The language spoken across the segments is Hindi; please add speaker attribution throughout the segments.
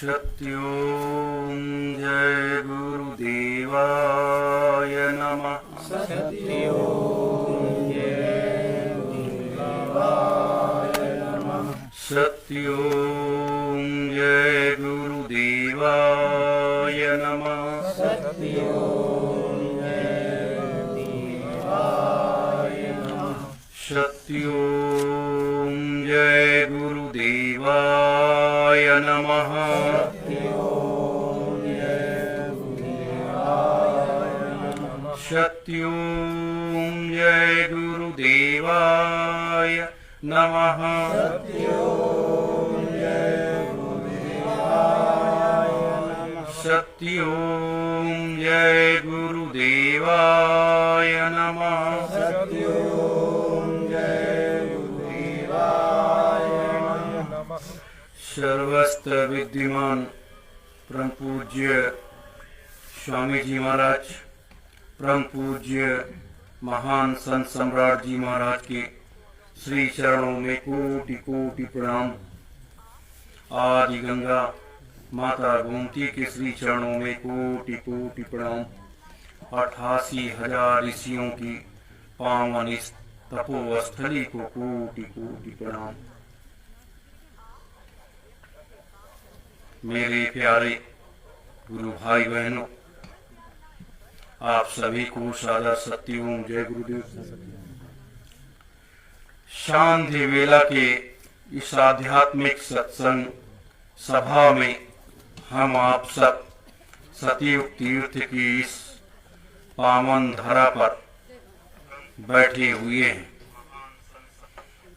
Speaker 1: सत्यों जय गुरुदेवाय नमः।
Speaker 2: सत्यों जय गुरुदेवाय नमः।
Speaker 1: सत्यों जय गुरुदेवाय नमः।
Speaker 2: सत्यों जय गुरुदेवाय नमः।
Speaker 1: सत्यों जय गुरुदेवाय नमः। सत्यों जय गुरुदेवाय नमः। सत्यों जय गुरुदेवाय नमः। सर्वस्त्र विद्यमान परम पूज्य स्वामी जी महाराज, परम पूज्य महान संत सम्राट जी महाराज के श्री चरणों में कोटि कोटि प्रणाम। आदि गंगा माता गोमती के श्री चरणों में कोटि कोटि प्रणाम। 88,000 ऋषियों की पावन इस तपोस्थली को कोटि कोटि प्रणाम। मेरे प्यारे गुरु भाई बहनों, आप सभी को सादर सत्यों जय गुरुदेव। शांति वेला के इस आध्यात्मिक सत्संग सभा में हम आप सब सतयुग तीर्थ की इस पावन धरा पर बैठे हुए हैं।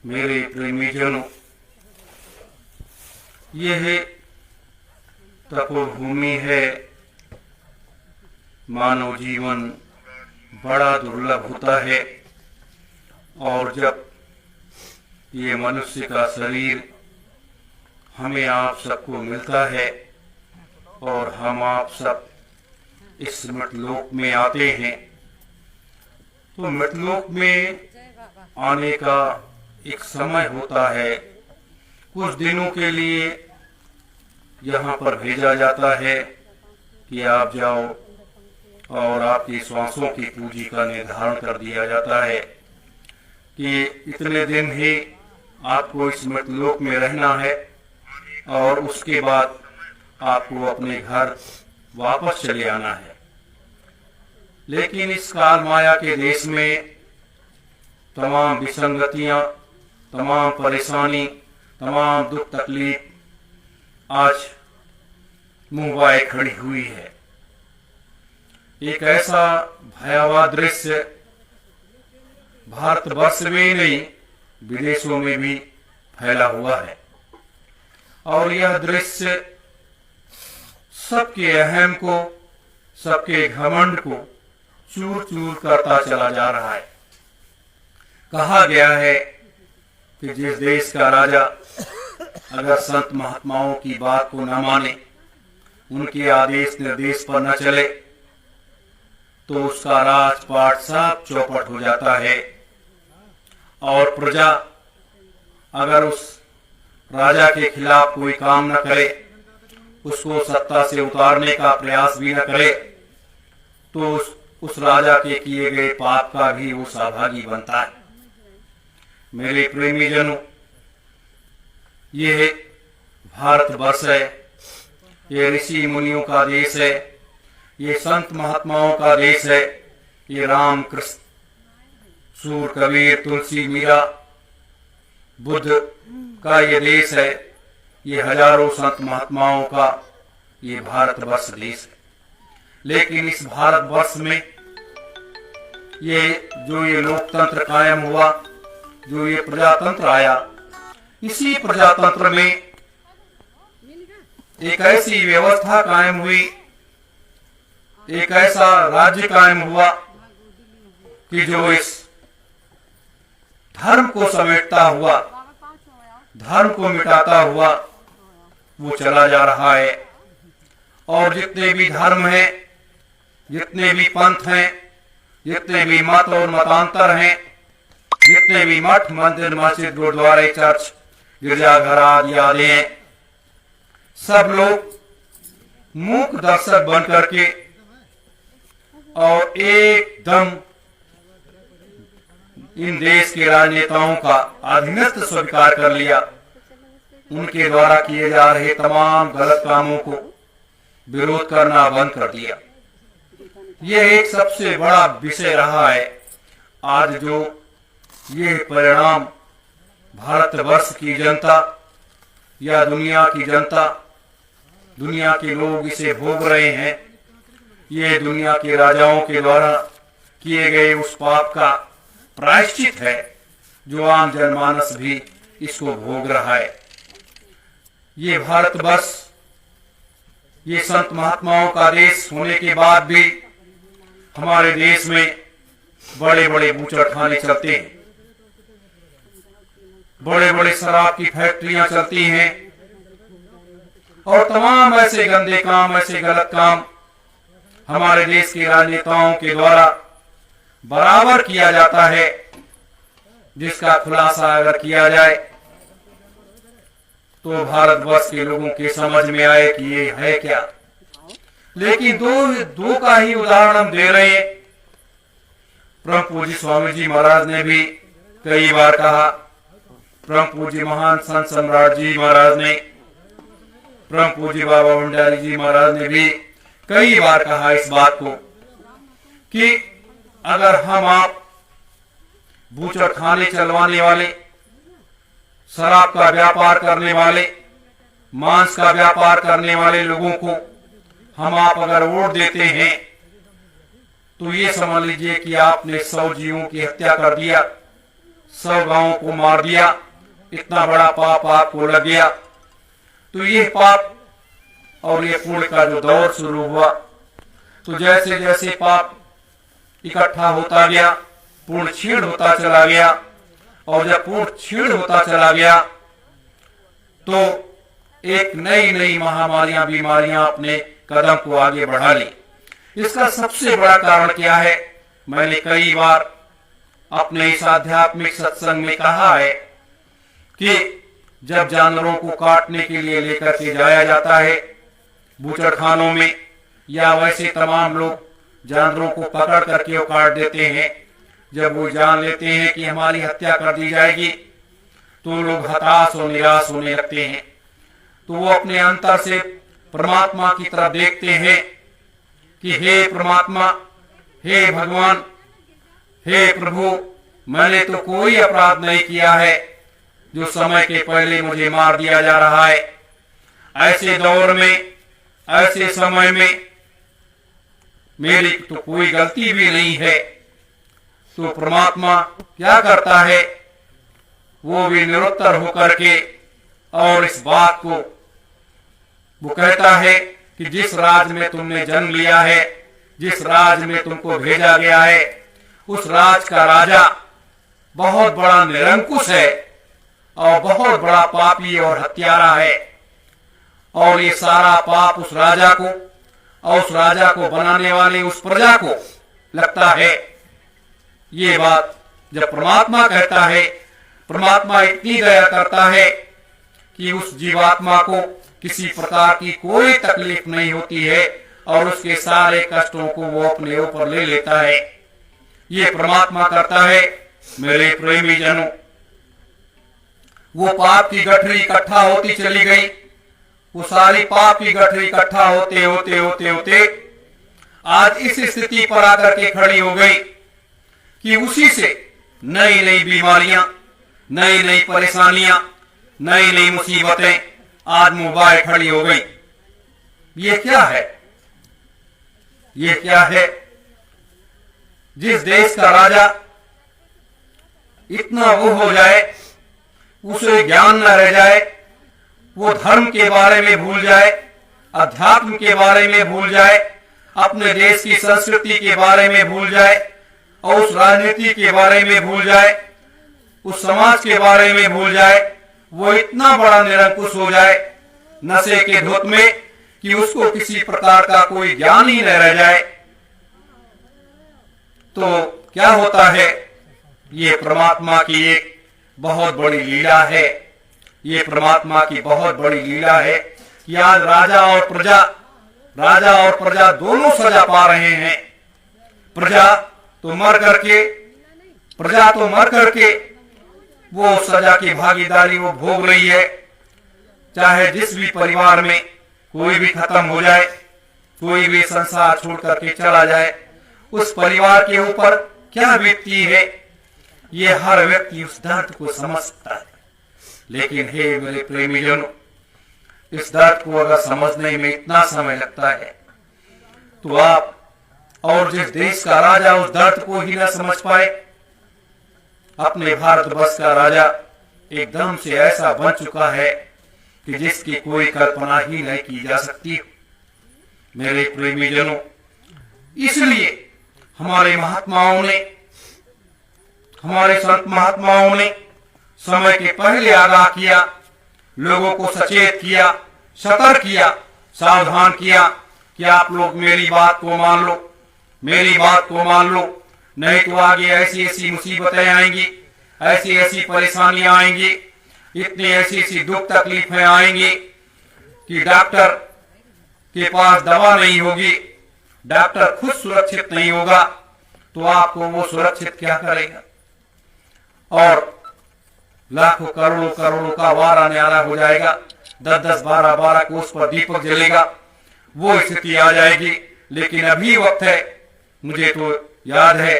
Speaker 1: मेरे प्रेमीजनों, यह तपोभूमि है। मानव जीवन बड़ा दुर्लभ होता है और जब ये मनुष्य का शरीर हमें आप सबको मिलता है और हम आप सब इस मृतलोक में आते हैं, तो मृतलोक में आने का एक समय होता है। कुछ दिनों के लिए यहाँ पर भेजा जाता है कि आप जाओ और आपकी श्वासों की पूंजी का निर्धारण कर दिया जाता है कि इतने दिन ही आपको इस मृतलोक में रहना है और उसके बाद आपको अपने घर वापस चले आना है। लेकिन इस काल माया के देश में तमाम विसंगतियां, तमाम परेशानी, तमाम दुख तकलीफ आज मुंह खड़ी हुई है। एक ऐसा भयावह दृश्य भारतवर्ष में नहीं विदेशों में भी फैला हुआ है और यह दृश्य सबके अहम को, सबके घमंड को चूर चूर करता चला जा रहा है। कहा गया है कि जिस देश का राजा अगर संत महात्माओं की बात को न माने, उनके आदेश निर्देश पर न चले, तो उसका राजपाट सब चौपट हो जाता है और प्रजा अगर उस राजा के खिलाफ कोई काम न करे, उसको सत्ता से उतारने का प्रयास भी न करे, तो उस राजा के किए गए पाप का भी वो सहभागी बनता है। मेरे प्रेमी जनों, ये भारतवर्ष है, ये ऋषि मुनियों का देश है, ये संत महात्माओं का देश है, ये राम कृष्ण सूर कबीर तुलसी मीरा बुद्ध का ये देश है, ये हजारों संत महात्माओं का ये भारतवर्ष देश है। लेकिन इस भारतवर्ष में ये लोकतंत्र कायम हुआ, जो ये प्रजातंत्र आया, इसी प्रजातंत्र में एक ऐसी व्यवस्था कायम हुई, एक ऐसा राज्य कायम हुआ कि जो इस धर्म को समेटता हुआ, धर्म को मिटाता हुआ वो चला जा रहा है। और जितने भी धर्म हैं, जितने भी पंथ हैं, जितने भी मत और मतांतर हैं, जितने भी मठ मंदिर मस्जिद गुरुद्वारे चर्च गिरजाघर आदि आदि हैं, सब लोग मूक दर्शक बन करके और एकदम इन देश के राजनेताओं का अधीनस्थ स्वीकार कर लिया। उनके द्वारा किए जा रहे तमाम गलत कामों को विरोध करना बंद कर दिया। यह एक सबसे बड़ा विषय रहा है। आज जो ये परिणाम भारतवर्ष की जनता या दुनिया की जनता, दुनिया के लोग इसे भोग रहे हैं, ये दुनिया के राजाओं के द्वारा किए गए उस पाप का प्रायश्चित है जो आम जनमानस भी इसको भोग रहा है। ये भारतवर्ष, ये संत महात्माओं का देश होने के बाद भी हमारे देश में बड़े बड़े बूचड़खाने चलते हैं, बड़े बड़े शराब की फैक्ट्रियां चलती हैं और तमाम ऐसे गंदे काम, ऐसे गलत काम हमारे देश के राजनेताओं के द्वारा बराबर किया जाता है, जिसका खुलासा अगर किया जाए तो भारतवर्ष के लोगों के समझ में आए कि ये है क्या। लेकिन दो का ही उदाहरण हम दे रहे हैं। परम पूज्य स्वामी जी महाराज ने भी कई बार कहा, परम पूज्य महान संत सम्राट जी महाराज ने, परम पूज्य बाबा भंडारी जी महाराज ने भी कई बार कहा इस बात को कि अगर हम आप बूचड़खाने चलवाने वाले, शराब का व्यापार करने वाले, मांस का व्यापार करने वाले लोगों को हम आप अगर वोट देते हैं तो ये समझ लीजिए कि आपने 100 जीवों की हत्या कर दिया, 100 गांवों को मार दिया। इतना बड़ा पाप आपको लग गया। तो ये पाप और ये पुण्य का जो दौर शुरू हुआ, तो जैसे जैसे पाप इकट्ठा होता गया, पुण्य क्षीण होता चला गया, और जब पुण्य क्षीण होता चला गया तो एक नई नई महामारियां, बीमारियां अपने कदम को आगे बढ़ा ली। इसका सबसे बड़ा कारण क्या है? मैंने कई बार अपने इस आध्यात्मिक सत्संग में कहा है कि जब जानवरों को काटने के लिए लेकर के जाया जाता है बूचड़खानों में, या वैसे तमाम लोग जानवरों को पकड़ करके वो काट देते हैं, जब वो जान लेते हैं कि हमारी हत्या कर दी जाएगी तो लोग हताश और निराश होने लगते हैं। तो वो अपने अंतर से परमात्मा की तरफ देखते हैं कि हे परमात्मा, हे भगवान, हे प्रभु, मैंने तो कोई अपराध नहीं किया है जो समय के पहले मुझे मार दिया जा रहा है। ऐसे दौर में, ऐसे समय में मेरी तो कोई गलती भी नहीं है। तो परमात्मा क्या करता है? वो भी निरुत्तर होकर के और इस बात को वो कहता है कि जिस राज में तुमने जन्म लिया है, जिस राज में तुमको भेजा गया है, उस राज का राजा बहुत बड़ा निरंकुश है और बहुत बड़ा पापी और हत्यारा है, और ये सारा पाप उस राजा को और उस राजा को बनाने वाले उस प्रजा को लगता है। ये बात जब परमात्मा कहता है, परमात्मा इतनी दया करता है कि उस जीवात्मा को किसी प्रकार की कोई तकलीफ नहीं होती है और उसके सारे कष्टों को वो अपने ऊपर ले लेता है। ये परमात्मा करता है। मेरे प्रेमी जनों, वो पाप की गठरी इकट्ठा होती चली गई, वो सारी पाप की गठरी इकट्ठा होते होते होते होते आज इस स्थिति पर आकर के खड़ी हो गई कि उसी से नई नई बीमारियां, नई नई परेशानियां, नई नई मुसीबतें आज मोबाइल खड़ी हो गई। ये क्या है? ये क्या है? जिस देश का राजा इतना वो हो जाए, उसे ज्ञान न रह जाए, वो धर्म के बारे में भूल जाए, अध्यात्म के बारे में भूल जाए, अपने देश की संस्कृति के बारे में भूल जाए और उस राजनीति के बारे में भूल जाए, उस समाज के बारे में भूल जाए, वो इतना बड़ा निरंकुश हो जाए नशे के धुत में कि उसको किसी प्रकार का कोई ज्ञान ही न रह जाए। तो क्या होता है? ये परमात्मा की एक बहुत बड़ी लीला है। ये परमात्मा की बहुत बड़ी लीला है कि आज राजा और प्रजा दोनों सजा पा रहे हैं। प्रजा तो मर करके वो सजा की भागीदारी वो भोग रही है। चाहे जिस भी परिवार में कोई भी खत्म हो जाए, कोई भी संसार छोड़ करके चला जाए, उस परिवार के ऊपर क्या बीतती है ये हर व्यक्ति उस दर्द को समझ सकता है। लेकिन हे मेरे प्रेमीजनों, इस दर्द को अगर समझने में इतना समय लगता है तो आप और जिस देश का राजा उस दर्द को ही न समझ पाए, अपने भारतवर्ष का राजा एकदम से ऐसा बन चुका है कि जिसकी कोई कल्पना ही नहीं की जा सकती। मेरे प्रेमीजनों, इसलिए हमारे संत महात्माओं ने समय के पहले आगाह किया, लोगों को सचेत किया, सतर्क किया, सावधान किया कि आप लोग मेरी बात को मान लो, नहीं तो आगे ऐसी ऐसी मुसीबतें आएंगी, ऐसी ऐसी परेशानियां आएंगी, इतनी ऐसी दुख तकलीफें आएंगी कि डॉक्टर के पास दवा नहीं होगी, डॉक्टर खुद सुरक्षित नहीं होगा तो आपको वो सुरक्षित क्या करेगा। और लाखों करोड़ों का वारा न्यारा हो जाएगा, 10-10, 12-12 कोस पर दीपक जलेगा, वो स्थिति आ जाएगी। लेकिन अभी वक्त है, मुझे तो याद है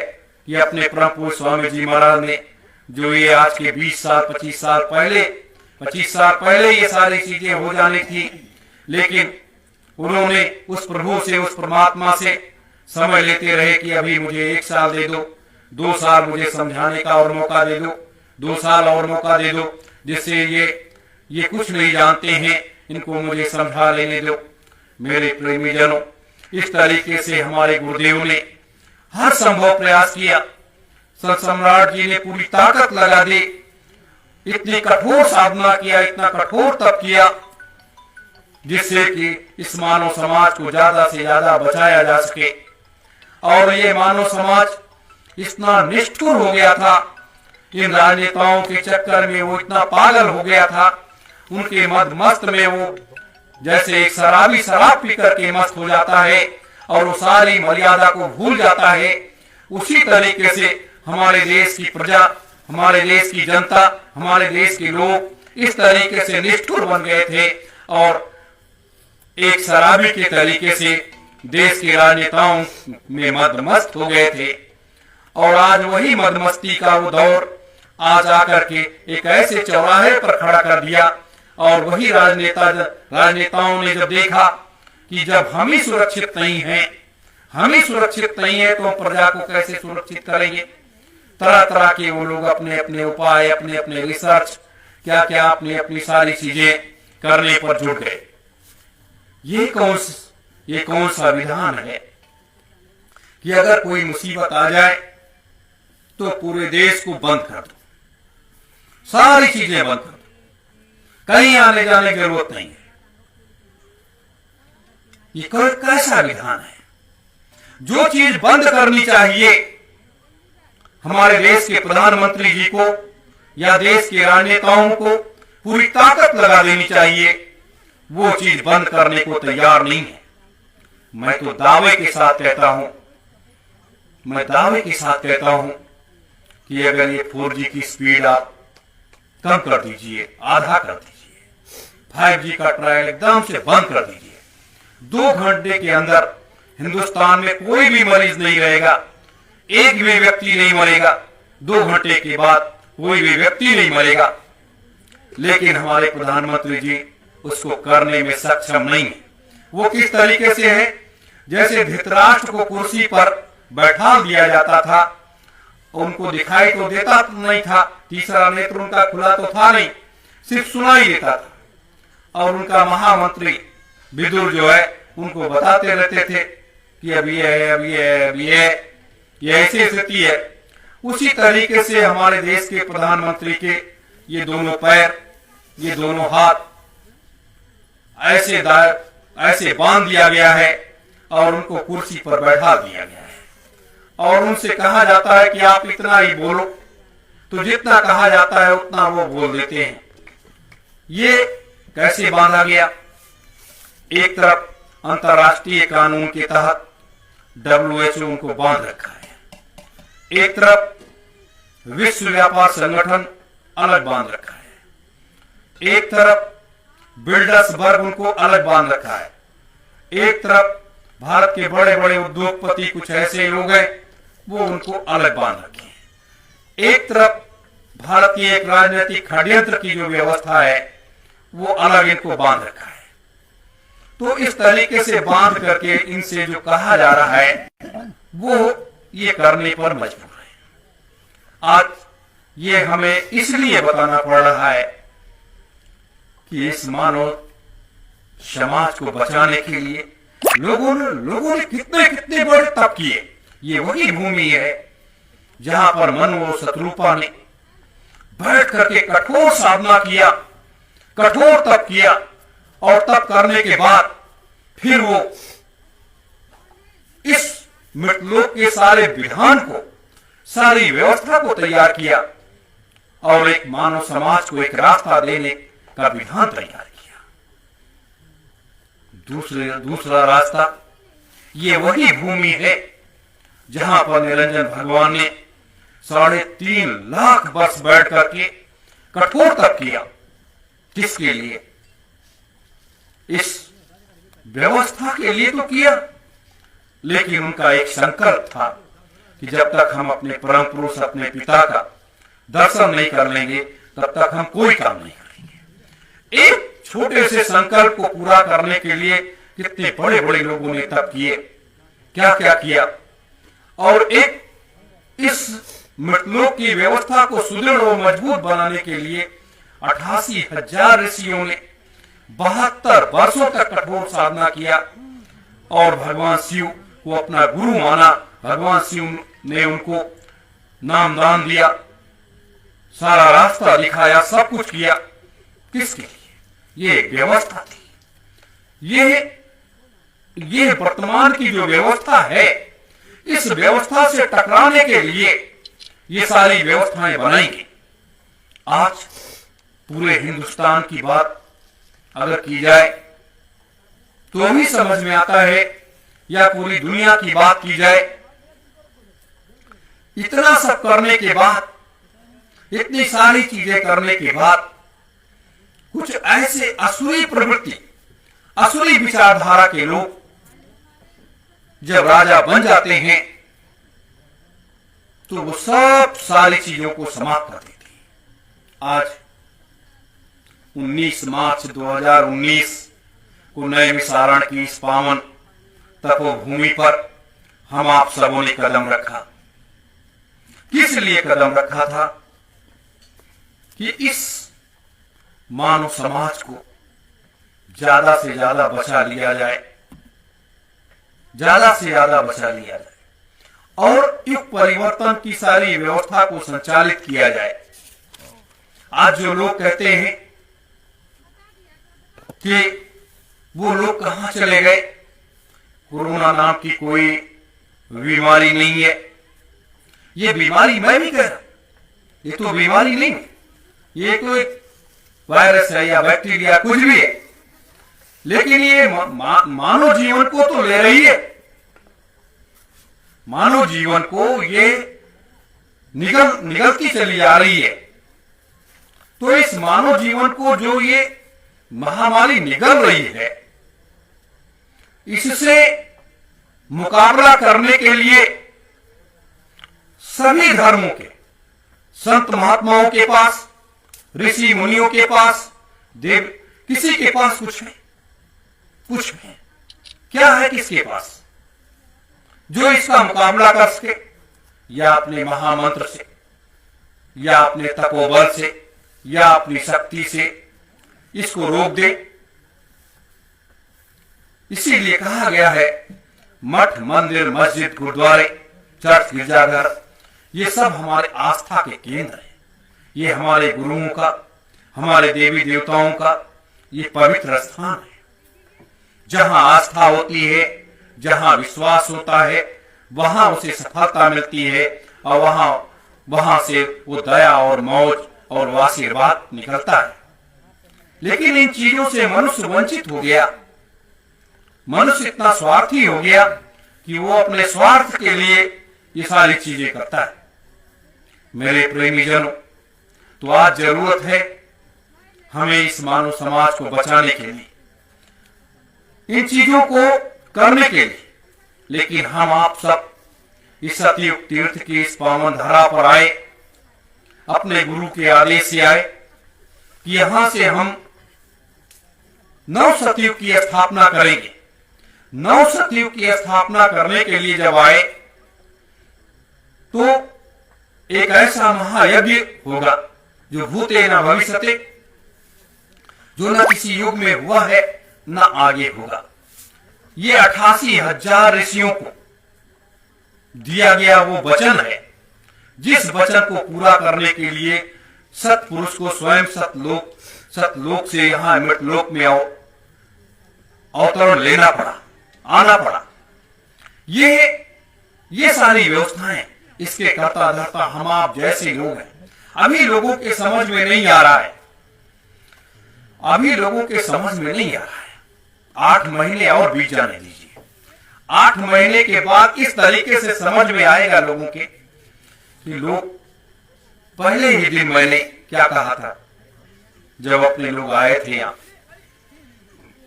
Speaker 1: कि अपने परम पूज्य स्वामी जी महाराज ने जो ये आज के 20 साल 25 साल पहले ये सारी चीजें हो जानी थी, लेकिन उन्होंने उस प्रभु से, उस परमात्मा से समय लेते रहे कि अभी मुझे 1 साल दे दो, 2 साल मुझे समझाने का और मौका दे दो, 2 साल और मौका दे दो, जिससे ये कुछ नहीं जानते हैं, इनको मुझे समझा लेने दो। मेरे प्रेमीजनों, इस तरीके से हमारे गुरुदेव ने हर संभव प्रयास किया। संत सम्राट जी ने पूरी ताकत लगा दी, इतनी कठोर साधना किया, इतना कठोर तप किया, जिससे कि इस मानव समाज को ज्यादा से ज्यादा बचाया जा सके। और ये मानव समाज इतना निष्ठुर हो गया था, इन राजनेताओं के चक्कर में वो इतना पागल हो गया था, उनके मस्त में वो जैसे एक शराबी शराब पी करके मस्त हो जाता है और वो सारी मर्यादा को भूल जाता है। उसी तरीके से हमारे देश की प्रजा, हमारे देश की जनता, हमारे देश के लोग इस तरीके से निष्ठुर बन गए थे और एक शराबी के तरीके से देश के राजनेताओं में मदमस्त हो गए थे। और आज वही मदमस्ती का वो दौर आज आकर के एक ऐसे चौराहे पर खड़ा कर दिया। और वही राजनेताओं ने जब देखा कि जब हम ही सुरक्षित नहीं है तो प्रजा को कैसे सुरक्षित करेंगे, तरह तरह के वो लोग अपने अपने उपाय, अपने अपने रिसर्च, क्या क्या अपनी सारी चीजें करने पर जुट गए। ये कौन सा विधान है कि अगर कोई मुसीबत आ जाए तो पूरे देश को बंद कर दो, सारी चीजें बंद कर दो, कहीं आने जाने की जरूरत नहीं है। ये कैसा विधान है? जो चीज बंद करनी चाहिए हमारे देश के प्रधानमंत्री जी को या देश के राजनेताओं को पूरी ताकत लगा देनी चाहिए, वो चीज बंद करने को तैयार नहीं है। मैं तो दावे के साथ कहता हूं कि अगर ये 4G की स्पीड आप कम कर दीजिए, आधा कर दीजिए, 5G का ट्रायल एकदम से बंद कर दीजिए, 2 घंटे के अंदर हिंदुस्तान में कोई भी मरीज नहीं रहेगा, एक भी व्यक्ति नहीं मरेगा, 2 घंटे के बाद कोई भी व्यक्ति नहीं मरेगा। लेकिन हमारे प्रधानमंत्री जी उसको करने में सक्षम नहीं है। वो किस तरीके से है, जैसे धृतराष्ट्र को कुर्सी पर बैठा दिया जाता था, उनको दिखाई तो देता नहीं था, तीसरा नेत्र उनका खुला तो था नहीं, सिर्फ सुनाई देता था। और उनका महामंत्री विदुर जो है उनको बताते रहते थे कि अब ये है, अब ये है, अब ये है, ये ऐसी स्थिति है। उसी तरीके से हमारे देश के प्रधानमंत्री के ये दोनों पैर, ये दोनों हाथ ऐसे बांध दिया गया है और उनको कुर्सी पर बैठा दिया गया है। और उनसे कहा जाता है कि आप इतना ही बोलो, तो जितना कहा जाता है उतना वो बोल देते हैं। ये कैसे बांधा गया? एक तरफ अंतर्राष्ट्रीय कानून के तहत WHO उनको बांध रखा है, एक तरफ विश्व व्यापार संगठन अलग बांध रखा है, एक तरफ बिल्डर्स वर्ग उनको अलग बांध रखा है, एक तरफ भारत के बड़े बड़े उद्योगपति कुछ ऐसे लोग हैं वो उनको अलग बांध रखे हैं, एक तरफ भारत की एक राजनीतिक षड्यंत्र की जो व्यवस्था है वो अलग इनको बांध रखा है। तो इस तरीके से बांध करके इनसे जो कहा जा रहा है वो ये करने पर मजबूर है। आज ये हमें इसलिए बताना पड़ रहा है कि इस मानव समाज को बचाने के लिए लोगों ने कितने बड़े तप किए। ये वही भूमि है जहां पर मनु और शत्रुपा ने बैठ करके कठोर साधना किया, कठोर तप किया, और तप करने के बाद फिर वो इस मृतलोक के सारे विधान को, सारी व्यवस्था को तैयार किया और एक मानव समाज को एक रास्ता देने का विधान तैयार किया। दूसरा रास्ता ये वही भूमि है जहां पर निरंजन भगवान ने 3.5 लाख वर्ष बैठ करके कठोर तप किया। किसके लिए? इस व्यवस्था के लिए तो किया, लेकिन उनका एक संकल्प था कि जब तक हम अपने परम पुरुष, अपने पिता का दर्शन नहीं कर लेंगे तब तक हम कोई काम नहीं करेंगे। एक छोटे से संकल्प को पूरा करने के लिए कितने बड़े बड़े लोगों ने तप किए, क्या क्या किया। और एक इस मृतलोक की व्यवस्था को सुदृढ़ और मजबूत बनाने के लिए 88,000 ऋषियों ने 72 वर्षों तक कठोर साधना किया और भगवान शिव को अपना गुरु माना। भगवान शिव ने उनको नाम दान दिया, सारा रास्ता दिखाया, सब कुछ किया। किसके लिए? ये व्यवस्था थी। ये वर्तमान की जो व्यवस्था है, इस व्यवस्था से टकराने के लिए ये सारी व्यवस्थाएं बनाई गई। आज पूरे हिंदुस्तान की बात अगर की जाए तो भी समझ में आता है, या पूरी दुनिया की बात की जाए, इतना सब करने के बाद, इतनी सारी चीजें करने के बाद, कुछ ऐसे असुरी प्रवृत्ति, असुरी विचारधारा के लोग जब राजा बन जाते हैं तो वो सब सारी चीजों को समाप्त कर देते हैं। आज 19 मार्च 2019 को नए विसारण की इस पावन तपोभूमि पर हम आप सबों ने कदम रखा। किस लिए कदम रखा था? कि इस मानव समाज को ज्यादा से ज्यादा बचा लिया जाए, ज्यादा से ज्यादा बचा लिया जाए और युग परिवर्तन की सारी व्यवस्था को संचालित किया जाए। आज जो लोग कहते हैं कि वो लोग कहां चले गए, कोरोना नाम की कोई बीमारी नहीं है, ये बीमारी मैं भी कह रहा, ये तो बीमारी नहीं, ये तो एक वायरस है या बैक्टीरिया, कुछ भी है, लेकिन ये मानव जीवन को तो ले रही है। मानव जीवन को ये निगलती चली आ रही है। तो इस मानव जीवन को जो ये महामारी निगल रही है, इससे मुकाबला करने के लिए सभी धर्मों के संत महात्माओं के पास, ऋषि मुनियों के पास, देव, किसी के पास कुछ है? कुछ है क्या है किसके पास जो इसका मुकाबला कर सके? या अपने महामंत्र से, या अपने तपोबल से, या अपनी शक्ति से इसको रोक दे। इसीलिए कहा गया है मठ, मंदिर, मस्जिद, गुरुद्वारे, चर्च, गिरजाघर, ये सब हमारे आस्था के केंद्र है। ये हमारे गुरुओं का, हमारे देवी देवताओं का ये पवित्र स्थान है। जहां आस्था होती है, जहां विश्वास होता है, वहां उसे सफलता मिलती है और वहां से वो दया और मौज और आशीर्वाद निकलता है। लेकिन इन चीजों से मनुष्य वंचित हो गया। मनुष्य इतना स्वार्थी हो गया कि वो अपने स्वार्थ के लिए ये सारी चीजें करता है। मेरे प्रेमी जनों, तो आज जरूरत है हमें इस मानव समाज को बचाने के लिए, इन चीजों को करने के लिए। लेकिन हम आप सब इस सतयुग तीर्थ की इस पावन धरा पर आए, अपने गुरु के आदेश से आए कि यहां से हम नव सतयुग की स्थापना करेंगे। नव सतयुग की स्थापना करने के लिए जब आए तो एक ऐसा महायज्ञ होगा जो भूते न भविष्यते, जो न किसी युग में हुआ है न आगे होगा। ये 88,000 ऋषियों को दिया गया वो वचन है, जिस वचन को पूरा करने के लिए सतपुरुष को स्वयं सतलोक से यहां मृतलोक में अवतरण लेना पड़ा, आना पड़ा। ये सारी व्यवस्थाएं, इसके कर्ता धर्ता हम आप जैसे लोग हैं। अभी लोगों के समझ में नहीं आ रहा है, अभी लोगों के समझ में नहीं आ रहा है। 8 महीने और बीत जाने दीजिए, 8 महीने के बाद इस तरीके से समझ में आएगा लोगों के कि लोग पहले ही दिन मैंने क्या कहा था जब अपने लोग आए थे यहां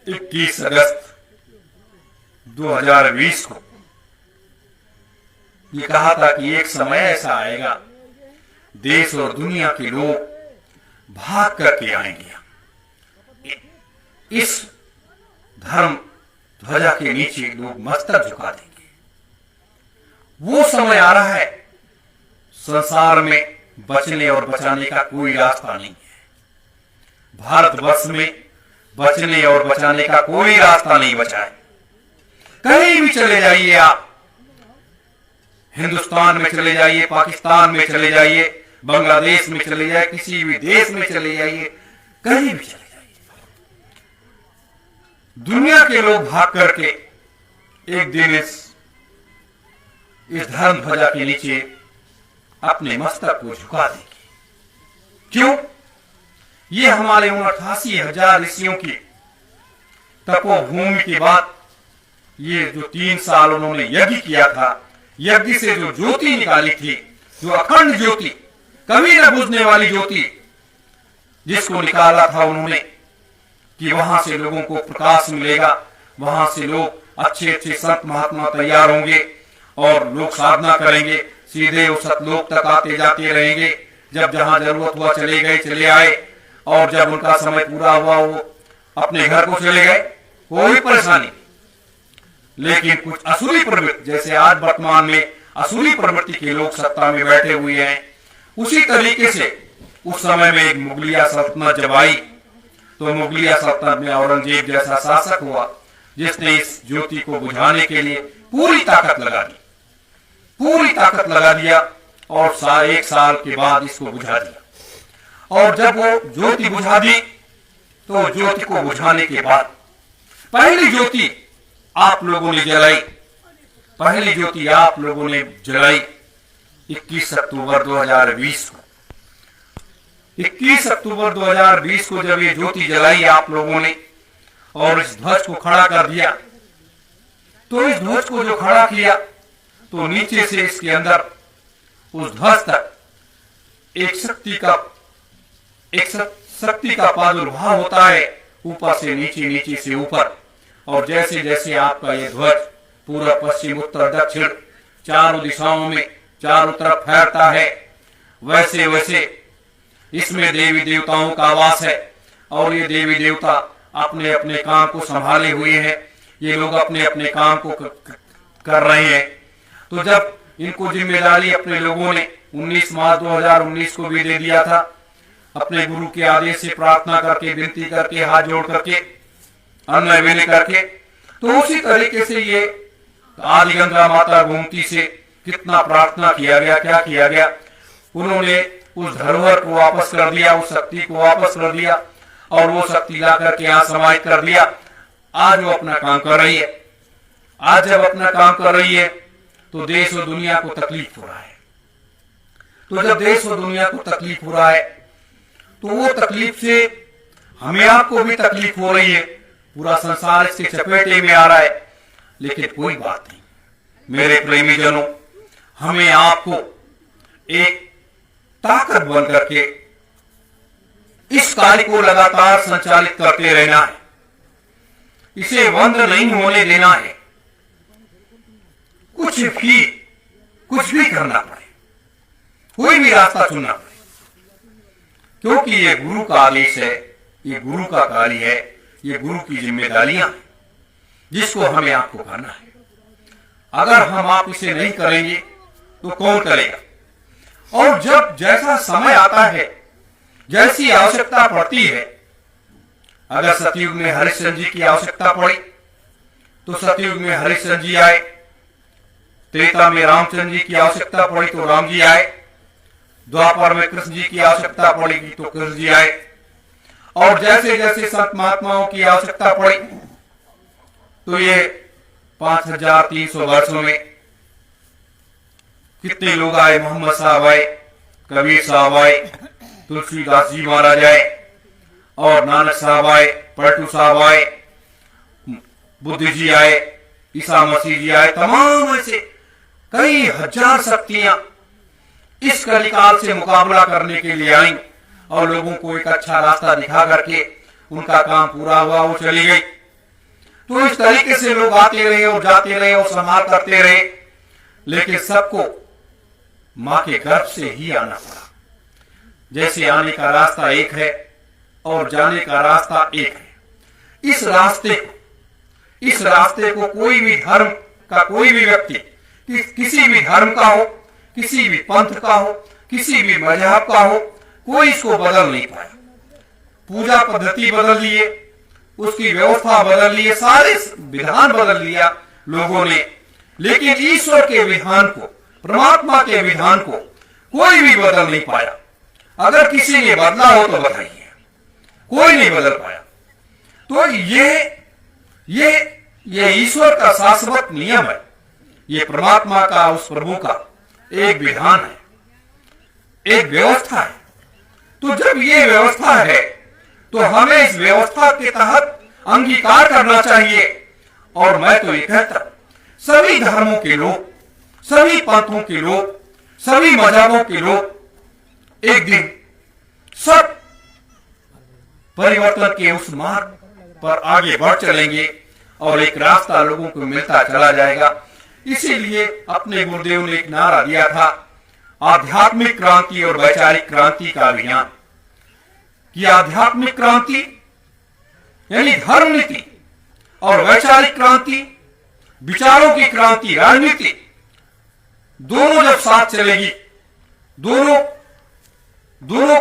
Speaker 1: 21 अगस्त 2020 को। ये कहा था कि एक समय ऐसा आएगा देश और दुनिया के लोग भाग करके आएंगे, इस धर्म ध्वजा के नीचे लोग मस्तक झुका देंगे। वो समय आ रहा है, संसार में बचने और बचाने का कोई रास्ता नहीं है। भारतवर्ष में बचने और बचाने का कोई रास्ता नहीं बचा है। कहीं भी चले जाइए आप, हिंदुस्तान में चले जाइए, पाकिस्तान में चले जाइए, बांग्लादेश में चले जाइए, किसी भी देश में चले जाइए, कहीं भी चले जाइए, दुनिया के लोग भाग करके एक दिन इस धर्म ध्वजा के नीचे अपने मस्तक को झुका देंगे। क्यों? ये हमारे 88,000 ऋषियों की तपोभूमि के बाद ये जो 3 साल उन्होंने यज्ञ किया था, यज्ञ से जो ज्योति निकाली थी, जो अखंड ज्योति, कभी न बुझने वाली ज्योति, जिसको निकाला था उन्होंने कि वहां से लोगों को प्रकाश मिलेगा, वहां से लोग अच्छे अच्छे संत महात्मा तैयार होंगे और लोग साधना करेंगे, सीधे उस सतलोक तक आते जाते रहेंगे। जब जहां जरूरत हुआ चले गए, चले आए, और जब उनका समय पूरा हुआ वो अपने घर को चले गए, कोई परेशानी। लेकिन कुछ असुरी प्रवृत्ति, जैसे आज वर्तमान में असुरी प्रवृत्ति के लोग सत्ता में बैठे हुए हैं, उसी तरीके से उस समय में एक मुगलिया सल्तनत जब आई तो मुगलिया सल्तनत में औरंगजेब जैसा शासक हुआ जिसने इस ज्योति को बुझाने के लिए पूरी ताकत लगा दी, पूरी ताकत लगा दिया, और 1 साल के बाद इसको बुझा दिया। और जब वो ज्योति बुझा दी तो ज्योति को बुझाने के बाद पहली ज्योति आप लोगों ने जलाई, पहली ज्योति आप लोगों ने जलाई 21 अक्टूबर 2020 को। 21 अक्टूबर 2020 को जब ये ज्योति जलाई आप लोगों ने और इस ध्वज को खड़ा कर दिया, तो इस ध्वज को जो खड़ा किया तो नीचे से इसके अंदर उस ध्वज तक एक शक्ति का प्रादुर्भाव होता है, ऊपर से नीचे, नीचे से ऊपर। और जैसे जैसे आपका ये ध्वज पूर्व पश्चिम उत्तर दक्षिण चारों दिशाओं में चारों तरफ फैलता है, वैसे वैसे इसमें देवी देवताओं का वास है। और ये देवी देवता अपने अपने काम को संभाले हुए हैं, ये लोग अपने अपने काम को कर रहे हैं। तो जब इनको जिम्मेदारी अपने लोगों ने 19 मार्च 2019 को भी दे दिया था, अपने गुरु के आदेश से प्रार्थना करके, विनती करके, हाथ जोड़ करके, अन्न विनय करके, तो उसी तरीके से ये आदि गंगा माता गोमती से कितना प्रार्थना किया गया, क्या किया गया। उन्होंने उस धरोहर को वापस कर दिया, उस शक्ति को वापस कर दिया, और वो शक्ति ला करके यहाँ समाहित कर दिया। आज वो अपना काम कर रही है। आज जब अपना काम कर रही है तो देश और दुनिया को तकलीफ हो रहा है। तो जब देश और दुनिया को तकलीफ हो रहा है तो वो तकलीफ से हमें आपको भी तकलीफ हो रही है। पूरा संसार इसके चपेटे में आ रहा है, लेकिन कोई बात नहीं मेरे प्रेमी जनों, हमें आपको एक ताकत बन करके इस कार्य को लगातार संचालित करते रहना है, इसे बंद नहीं होने देना है। कुछ भी करना पड़े, कोई भी रास्ता चुनना पड़े, क्योंकि ये गुरु का आदेश है, ये गुरु का कार्य है, ये गुरु की जिम्मेदारियां हैं जिसको हमें आपको करना है। अगर हम आप इसे नहीं करेंगे तो कौन करेगा? और जब जैसा समय आता है, जैसी आवश्यकता पड़ती है, अगर सतयुग में हरिश्चंद्र जी की आवश्यकता पड़ी तो सतयुग में हरिश्चंद्र जी आए, त्रेता में रामचंद्र जी की आवश्यकता पड़ी तो राम जी आए, द्वापर में कृष्ण जी की आवश्यकता पड़ेगी तो कृष्ण जी आए, और जैसे जैसे संत महात्माओं की आवश्यकता पड़ी तो ये 5300 वर्षों में कितने लोग आए। मोहम्मद साहब आए, कबीर साहब आए, तुलसीदास जी महाराज आए, और नानक साहब आए, पलटू साहब आए, बुद्ध जी आए, ईसा मसीह जी आए। तमाम ऐसे कई हजार शक्तियां इस कलिकाल से मुकाबला करने के लिए आई और लोगों को एक अच्छा रास्ता दिखा करके उनका काम पूरा हुआ, वो चली गई। तो इस तरीके से लोग आते रहे और जाते रहे और संहार करते रहे, लेकिन सबको मां के गर्भ से ही आना पड़ा। जैसे आने का रास्ता एक है और जाने का रास्ता एक है। इस रास्ते को कोई भी धर्म का कोई भी व्यक्ति, किसी भी धर्म का हो, किसी भी पंथ का हो, किसी भी मजहब का हो, कोई इसको बदल नहीं पाया। पूजा पद्धति बदल लिए, उसकी व्यवस्था बदल लिए, सारे विधान बदल लिया लोगों ने, लेकिन ईश्वर के विधान को, परमात्मा के विधान को कोई भी बदल नहीं पाया। अगर किसी ने बदला हो तो बताइए, कोई नहीं बदल पाया। तो ये ईश्वर का शाश्वत नियम है, ये परमात्मा का, उस प्रभु का एक विधान है, एक व्यवस्था है। तो जब ये व्यवस्था है तो हमें इस व्यवस्था के तहत अंगीकार करना चाहिए। और मैं तो ये कहता हूं, सभी धर्मों के लोग, सभी पंथों के लोग, सभी मजहबों के लोग एक दिन सब परिवर्तन के उस मार्ग पर आगे बढ़ चलेंगे और एक रास्ता लोगों को मिलता चला जाएगा। इसीलिए अपने गुरुदेव ने एक नारा दिया था, आध्यात्मिक क्रांति और वैचारिक क्रांति का अभियान। कि आध्यात्मिक क्रांति यानी धर्म नीति और वैचारिक क्रांति, विचारों की क्रांति, राजनीति, दोनों जब साथ चलेगी, दोनों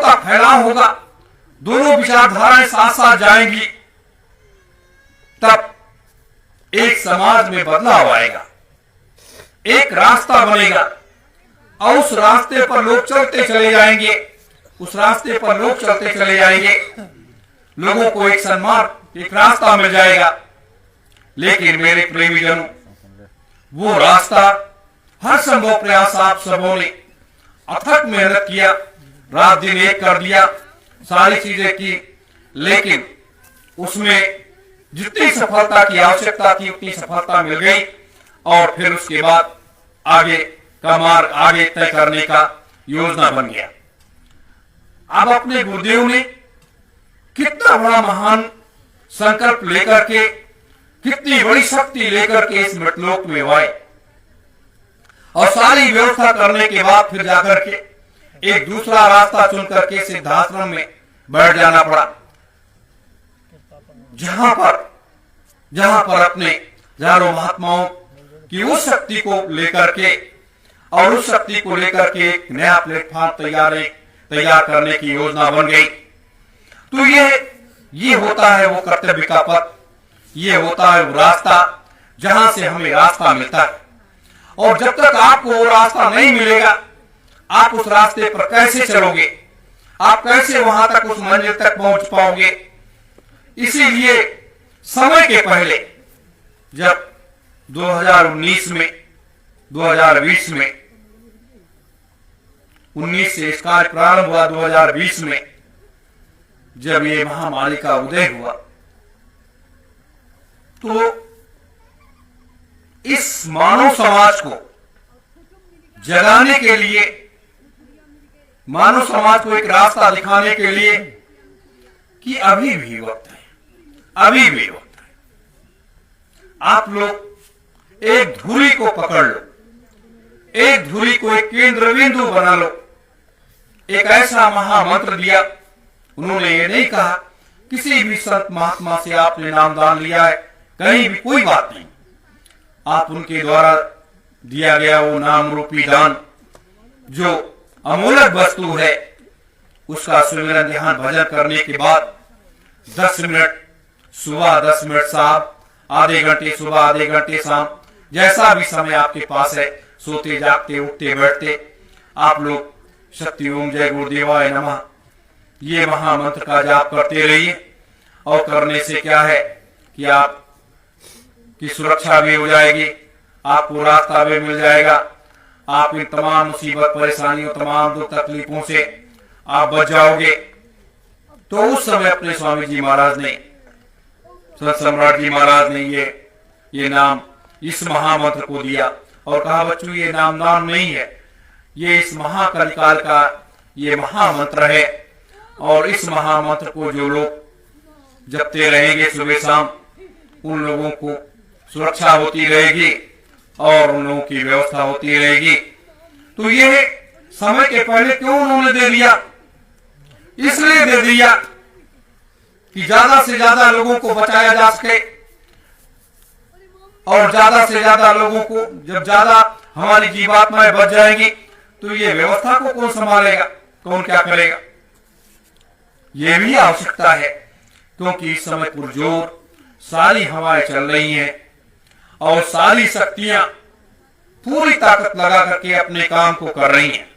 Speaker 1: का फैलाव होगा, दोनों विचारधाराएं साथ साथ जाएंगी, तब एक समाज में बदलाव आएगा, एक रास्ता बनेगा और उस रास्ते पर लोग चलते चले जाएंगे, उस रास्ते पर लोग चलते चले जाएंगे, लोगों को एक सन्मार्ग, एक रास्ता मिल जाएगा। लेकिन मेरे प्रेमी जनों, वो रास्ता हर संभव प्रयास आप सबों ने अथक मेहनत किया, रात दिन एक कर दिया, सारी चीजें की, लेकिन उसमें जितनी सफलता की आवश्यकता थी उतनी सफलता मिल गई। और फिर उसके बाद आगे का मार्ग आगे तय करने का योजना बन गया। अब अपने गुरुदेव ने कितना बड़ा महान संकल्प लेकर के, कितनी बड़ी शक्ति लेकर के इस मृतलोक में आए और सारी व्यवस्था करने के बाद फिर जाकर के एक दूसरा रास्ता चुन करके सिद्धाश्रम में बैठ जाना पड़ा, जहां पर अपने हजारों महात्माओं की उस शक्ति को लेकर के और उस शक्ति को लेकर के एक नया प्लेटफॉर्म तैयार करने की योजना बन गई। तो ये होता है वो कर्तव्य का पथ, ये होता है वो रास्ता जहां से हमें रास्ता मिलता है। और जब तक आपको वो रास्ता नहीं मिलेगा, आप उस रास्ते पर कैसे चलोगे, आप कैसे वहां तक, उस मंजिल तक पहुंच पाओगे। इसीलिए समय के पहले जब 2019 में 2020 में 19 से इस कार्य प्रारंभ हुआ, 2020 में जब ये महामारी का उदय हुआ तो इस मानव समाज को जगाने के लिए, मानव समाज को एक रास्ता दिखाने के लिए कि अभी भी वक्त है, अभी भी वक्त है। आप लोग एक धुरी को पकड़ लो, एक धुरी को एक केंद्र बिंदु बना लो। एक ऐसा महामंत्र दिया। उन्होंने ये नहीं कहा किसी भी संत महात्मा से आपने नामदान लिया है, कहीं भी, कोई बात नहीं। आप उनके द्वारा दिया गया वो नाम रूपी दान जो अमूल्य वस्तु है, उसका सुमिरन ध्यान भजन करने के बाद 10 मिनट सुबह, 10 मिनट शाम, आधे घंटे सुबह, आधे घंटे शाम, जैसा भी समय आपके पास है, सोते जागते उठते बैठते आप लोग शक्ति ओम जय गुरुदेवाय नमः ये महामंत्र का जाप करते रहिए। और करने से क्या है कि आप की सुरक्षा भी हो जाएगी, आपको रास्ता भी मिल जाएगा, आप इन तमाम मुसीबत परेशानियों, तमाम दुख तकलीफों से आप बच जाओगे। तो उस समय अपने स्वामी जी महाराज ने, संत सम्राट जी महाराज ने ये नाम, इस महामंत्र को दिया और कहा बच्चों ये नाम नहीं है, ये इस महाकाल का ये महामंत्र है। और इस महामंत्र को जो लोग जपते रहेंगे सुबह शाम, उन लोगों को सुरक्षा होती रहेगी और उन लोगों की व्यवस्था होती रहेगी। तो ये समय के पहले क्यों उन्होंने दे दिया? इसलिए दे दिया कि ज्यादा से ज्यादा लोगों को बचाया जा सके, और ज्यादा से ज्यादा लोगों को, जब ज्यादा हमारी जीवात्माएं बच जाएंगी तो ये व्यवस्था को कौन संभालेगा, कौन क्या करेगा? ये भी आवश्यकता है, क्योंकि इस समय पुरजोर सारी हवाएं चल रही हैं और सारी शक्तियां पूरी ताकत लगा करके अपने काम को कर रही हैं।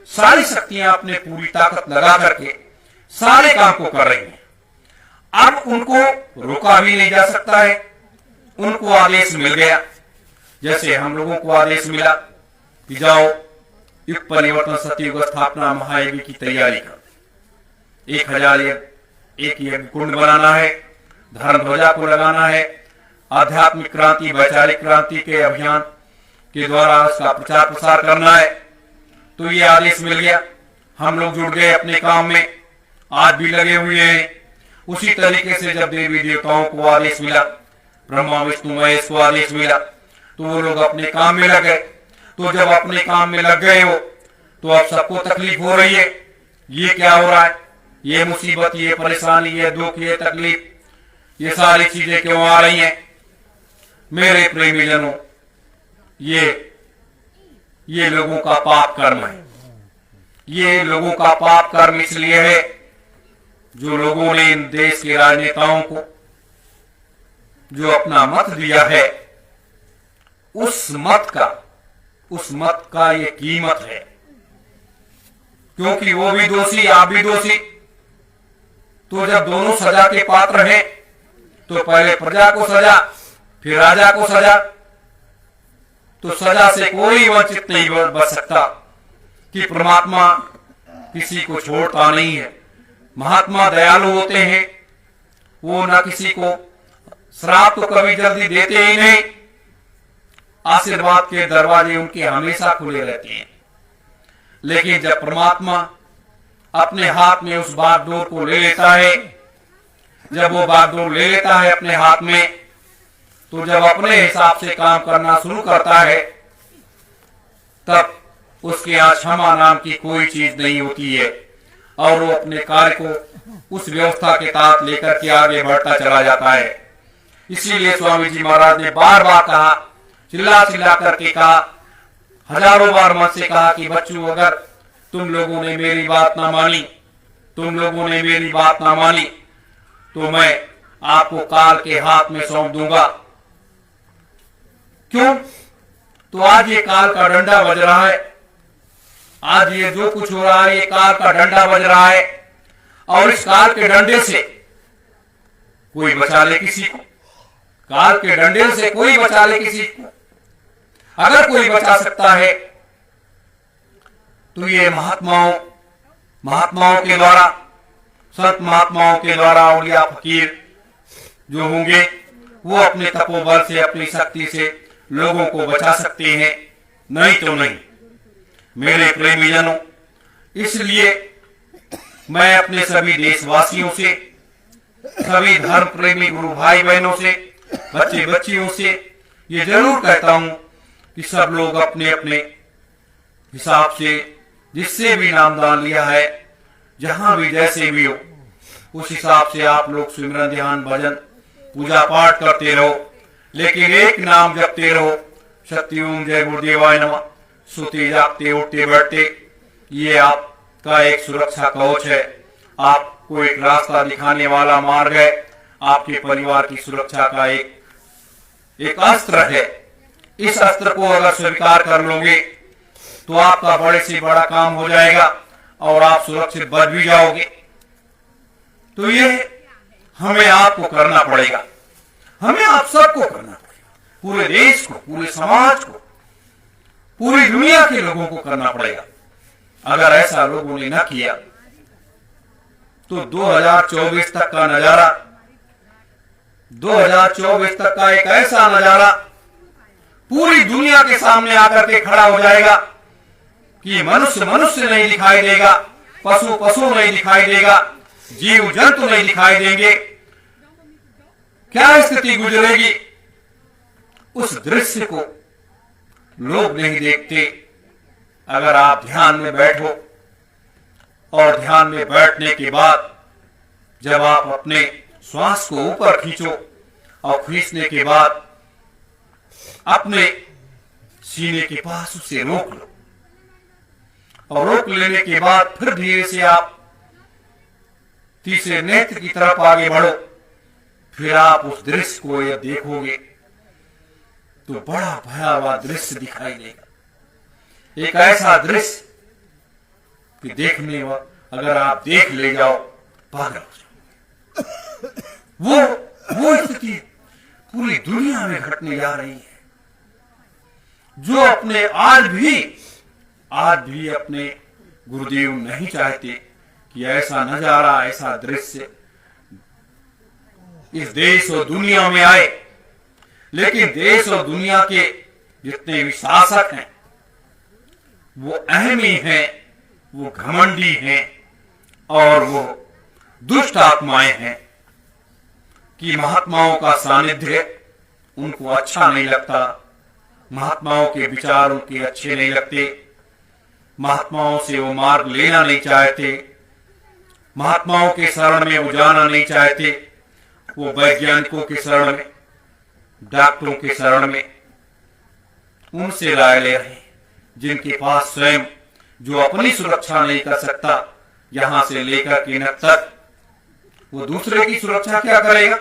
Speaker 1: सारी शक्तियां अपने पूरी ताकत लगा करके सारे काम को कर रही हैं। अब उनको रोका भी नहीं जा सकता है। उनको आदेश मिल गया, जैसे हम लोगों को आदेश मिला कि जाओ युग परिवर्तन सतयुग स्थापना महायज्ञ की तैयारी कर। 1000 एक यज्ञ कुंड बनाना है, धर्म ध्वजा को लगाना है, आध्यात्मिक क्रांति, वैचारिक क्रांति के अभियान के द्वारा उसका प्रचार प्रसार करना है। तो ये आदेश मिल गया, हम लोग जुड़ गए अपने काम में, आज भी लगे हुए हैं। उसी तरीके से जब देवी देवताओं को आदेश मिला, ब्रह्मा विष्णु महेश को आदेश मिला, तो वो लोग अपने काम में लग गए। तो जब अपने काम में लग गए हो तो अब सबको तकलीफ हो रही है। ये क्या हो रहा है? ये मुसीबत, ये परेशानी, ये दुख, ये तकलीफ, ये सारी चीजें क्यों आ रही हैं? मेरे प्रेमी जनों, ये लोगों का पाप कर्म है। ये लोगों का पाप कर्म इसलिए है जो लोगों ने इन देश के राजनेताओं को जो अपना मत दिया है, उस मत का ये कीमत है। क्योंकि वो भी दोषी, आप भी दोषी। तो जब दोनों सजा के पात्र हैं, तो पहले प्रजा को सजा, फिर राजा को सजा। तो सजा से कोई वंचित नहीं बच सकता, कि परमात्मा किसी को छोड़ता नहीं है। महात्मा दयालु होते हैं, वो ना किसी को श्राप तो कभी जल्दी देते ही नहीं। आशीर्वाद के दरवाजे उनके हमेशा खुले रहते हैं। लेकिन जब परमात्मा अपने हाथ में उस बागडोर को ले लेता है, जब वो बागडोर ले लेता है अपने हाथ में, तो जब अपने हिसाब से काम करना शुरू करता है, तब उसके यहाँ क्षमा नाम की कोई चीज नहीं होती है, और वो अपने कार्य को उस व्यवस्था के तहत लेकर के आगे बढ़ता चला जाता है। इसीलिए स्वामी जी महाराज ने बार बार कहा, चिल्ला चिल्ला करके कहा, हजारों बार मन से कहा कि बच्चों, अगर तुम लोगों ने मेरी बात ना मानी, तो मैं आपको काल के हाथ में सौंप दूंगा। क्यों? तो आज ये काल का डंडा बज रहा है। आज ये जो कुछ हो रहा है, ये काल का डंडा बज रहा है, और इस काल के डंडे से कोई बचा ले किसी को। काल के डंडे से कोई बचा ले किसी को। अगर कोई बचा सकता है तो ये महात्माओं के द्वारा, संत महात्माओं के द्वारा, औलिया फकीर जो होंगे, वो अपने तपोबल से, अपनी शक्ति से लोगों को बचा सकते हैं, नहीं तो नहीं। मेरे प्रेमीजनों, इसलिए मैं अपने सभी देशवासियों से, सभी धर्म प्रेमी गुरु भाई बहनों से, बच्चे बच्चियों से ये जरूर कहता हूं कि सब लोग अपने अपने हिसाब से जिससे भी नामदान लिया है, जहां भी जैसे भी हो, उस हिसाब से आप लोग सिमरन ध्यान भजन पूजा पाठ करते रहो, लेकिन एक नाम जपते रहो, सत्य ओम जय गुरुदेवाय नमः। सोते जागते उठते बैठते ये आपका एक सुरक्षा कवच है, आपको एक रास्ता दिखाने वाला मार्ग है, आपके परिवार की सुरक्षा का एक अस्त्र है। इस अस्त्र को अगर स्वीकार कर लोगे तो आपका बड़े से बड़ा काम हो जाएगा और आप सुरक्षित बच भी जाओगे। तो ये हमें आपको करना पड़ेगा, हमें आप सबको करना पड़ेगा, पूरे देश को, पूरे समाज को, पूरी दुनिया के लोगों को करना पड़ेगा। अगर ऐसा लोगों ने न किया तो 2024 तक का नजारा, 2024 तक का एक ऐसा नजारा पूरी दुनिया के सामने आकर के खड़ा हो जाएगा कि मनुष्य मनुष्य नहीं दिखाई देगा, पशु पशु नहीं दिखाई देगा, जीव जंतु नहीं दिखाई देंगे। क्या स्थिति गुजरेगी, उस दृश्य को लोग नहीं देखते। अगर आप ध्यान में बैठो और ध्यान में बैठने के बाद जब आप अपने श्वास को ऊपर खींचो और खींचने के बाद अपने सीने के पास उसे रोक लो और रोक लेने के बाद फिर धीरे से आप तीसरे नेत्र की तरफ आगे बढ़ो। फिर आप उस दृश्य को यह देखोगे तो बड़ा भयावह दृश्य दिखाई देगा, एक ऐसा दृश्य कि देखने में अगर आप देख ले जाओ पागल हो जाओ। वो स्थिति पूरी दुनिया में घटने जा रही है, जो अपने आज भी अपने गुरुदेव नहीं चाहते कि ऐसा नजारा, ऐसा दृश्य इस देश और दुनिया में आए। लेकिन देश और दुनिया के जितने भी शासक हैं वो अहमी हैं, वो घमंडी हैं और वो दुष्ट आत्माएं हैं कि महात्माओं का सानिध्य उनको अच्छा नहीं लगता, महात्माओं के विचार उनके अच्छे नहीं लगते, महात्माओं से वो मार्ग लेना नहीं चाहते, महात्माओं के शरण में वो जाना नहीं चाहते। वो वैज्ञानिकों के शरण में, डॉक्टरों के शरण में उनसे राय ले रहे हैं जिनके पास स्वयं, जो अपनी सुरक्षा नहीं कर सकता, यहां से लेकर के न तक वो दूसरे की सुरक्षा क्या करेगा।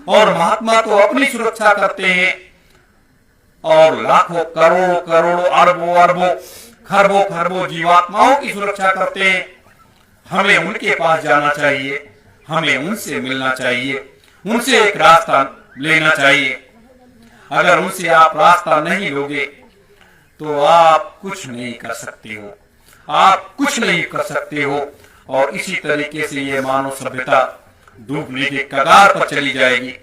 Speaker 1: और महात्मा तो अपनी सुरक्षा करते हैं और लाखों करोड़ों करोड़ों अरबों अरबों खरबों खरबों जीवात्माओं की सुरक्षा करते हैं। हमें उनके पास जाना चाहिए, हमें उनसे मिलना चाहिए, उनसे एक रास्ता लेना चाहिए। अगर उनसे आप रास्ता नहीं लोगे तो आप कुछ नहीं कर सकते हो, आप कुछ नहीं कर सकते हो। और इसी तरीके से ये मानव सभ्यता डूबने के कगार पर चली जाएगी।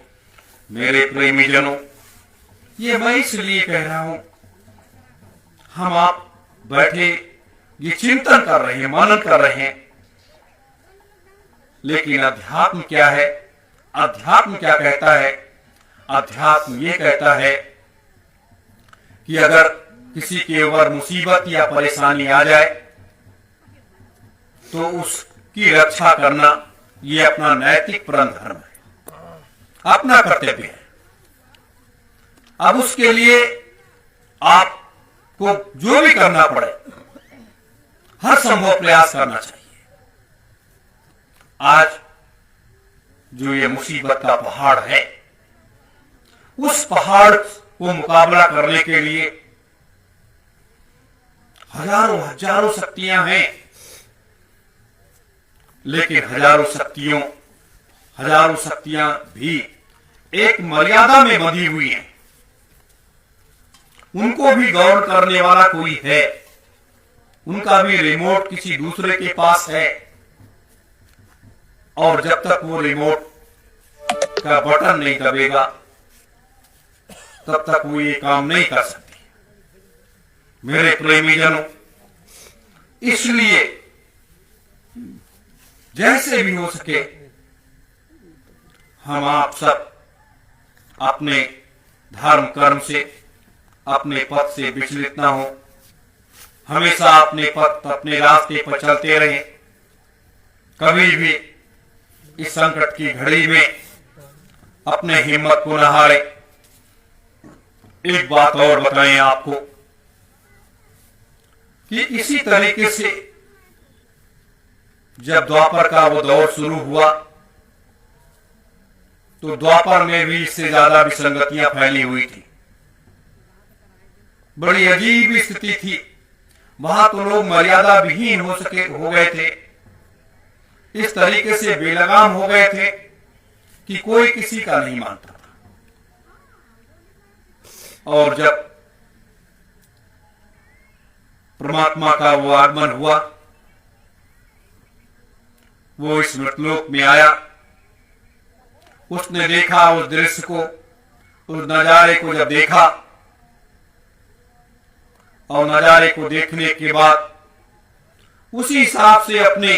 Speaker 1: मेरे प्रेमी जनों, ये मैं इसलिए कह रहा हूं, हम आप बैठे ये चिंतन कर रहे हैं, मनन कर रहे हैं, लेकिन अध्यात्म क्या है, अध्यात्म क्या कहता है? अध्यात्म ये कहता है कि अगर किसी के ऊपर मुसीबत या परेशानी आ जाए तो उसकी रक्षा करना ये अपना नैतिक परम धर्म है, अपना कर्तव्य है। अब उसके लिए आपको जो भी करना पड़े हर संभव प्रयास करना चाहिए। आज जो ये मुसीबत का पहाड़ है, उस पहाड़ को मुकाबला करने के लिए हजारों हजारों शक्तियां हैं, लेकिन हजारों शक्तियां भी एक मर्यादा में बंधी हुई हैं। उनको भी गौर करने वाला कोई है, उनका भी रिमोट किसी दूसरे के पास है। और जब तक वो रिमोट का बटन नहीं दबेगा तब तक वो ये काम नहीं कर सकती। मेरे प्रेमीजनों, इसलिए जैसे भी हो सके हम आप सब अपने धर्म कर्म से, अपने पथ से विचलित ना हो, हमेशा अपने पथ, अपने रास्ते पर चलते रहें। कभी भी इस संकट की घड़ी में अपने हिम्मत को न हारें। एक बात और बताएं आपको कि इसी तरीके से जब द्वापर का वो दौर शुरू हुआ तो द्वापर में भी इससे ज्यादा विसंगतियां फैली हुई थी। बड़ी अजीब स्थिति थी। वहां तो लोग मर्यादा विहीन हो गए थे, इस तरीके से बेलगाम हो गए थे कि कोई किसी का नहीं मानता था। और जब परमात्मा का वो आगमन हुआ, वो इस मृतलोक में आया, उसने देखा उस दृश्य को, उस नजारे को जब देखा और नजारे को देखने के बाद उसी हिसाब से अपने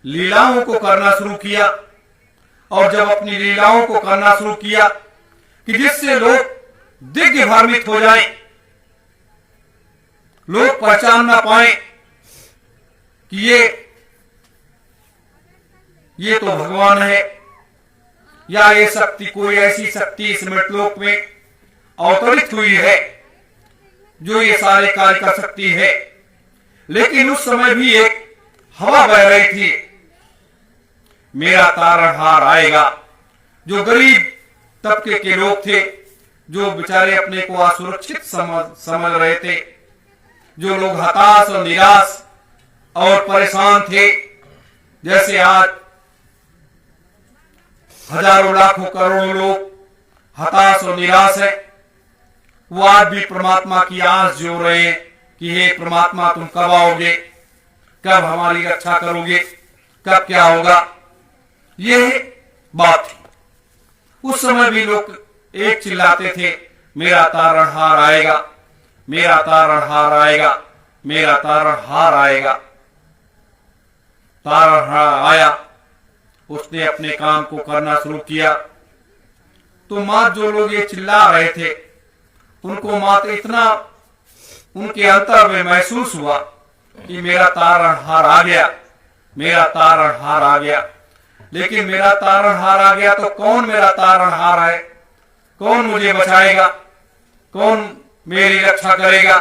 Speaker 1: लीलाओं को करना शुरू किया। और जब अपनी लीलाओं को करना शुरू किया कि जिससे लोग दिव्य भ्रमित हो जाएं, लोग पहचान ना पाए कि ये तो भगवान है या ये शक्ति, कोई ऐसी शक्ति इस मृतलोक में अवतरित हुई है जो ये सारे कार्य कर सकती है। लेकिन उस समय भी एक हवा बह रही थी, मेरा तारणहार आएगा। जो गरीब तबके के लोग थे, जो बेचारे अपने को असुरक्षित समझ रहे थे, जो लोग हताश और निराश और परेशान थे, जैसे आज हजारों लाखों करोड़ों लोग हताश और निराश है, वो आज भी परमात्मा की आस जो रहे हैं कि हे परमात्मा तुम कब आओगे, कब हमारी रक्षा करोगे, कब क्या होगा। ये बात थी। उस समय भी लोग एक चिल्लाते थे, मेरा तारणहार आएगा, मेरा तारणहार आएगा, मेरा तारणहार आएगा। तारणहार आया, उसने अपने काम को करना शुरू किया। तो मात जो लोग ये चिल्ला रहे थे, उनको मात्र इतना उनके अंतर में महसूस हुआ कि मेरा तारणहार आ गया, मेरा तारणहार आ गया। लेकिन मेरा तारणहार आ गया तो कौन मेरा तारणहार है, कौन मुझे बचाएगा, कौन मेरी रक्षा करेगा,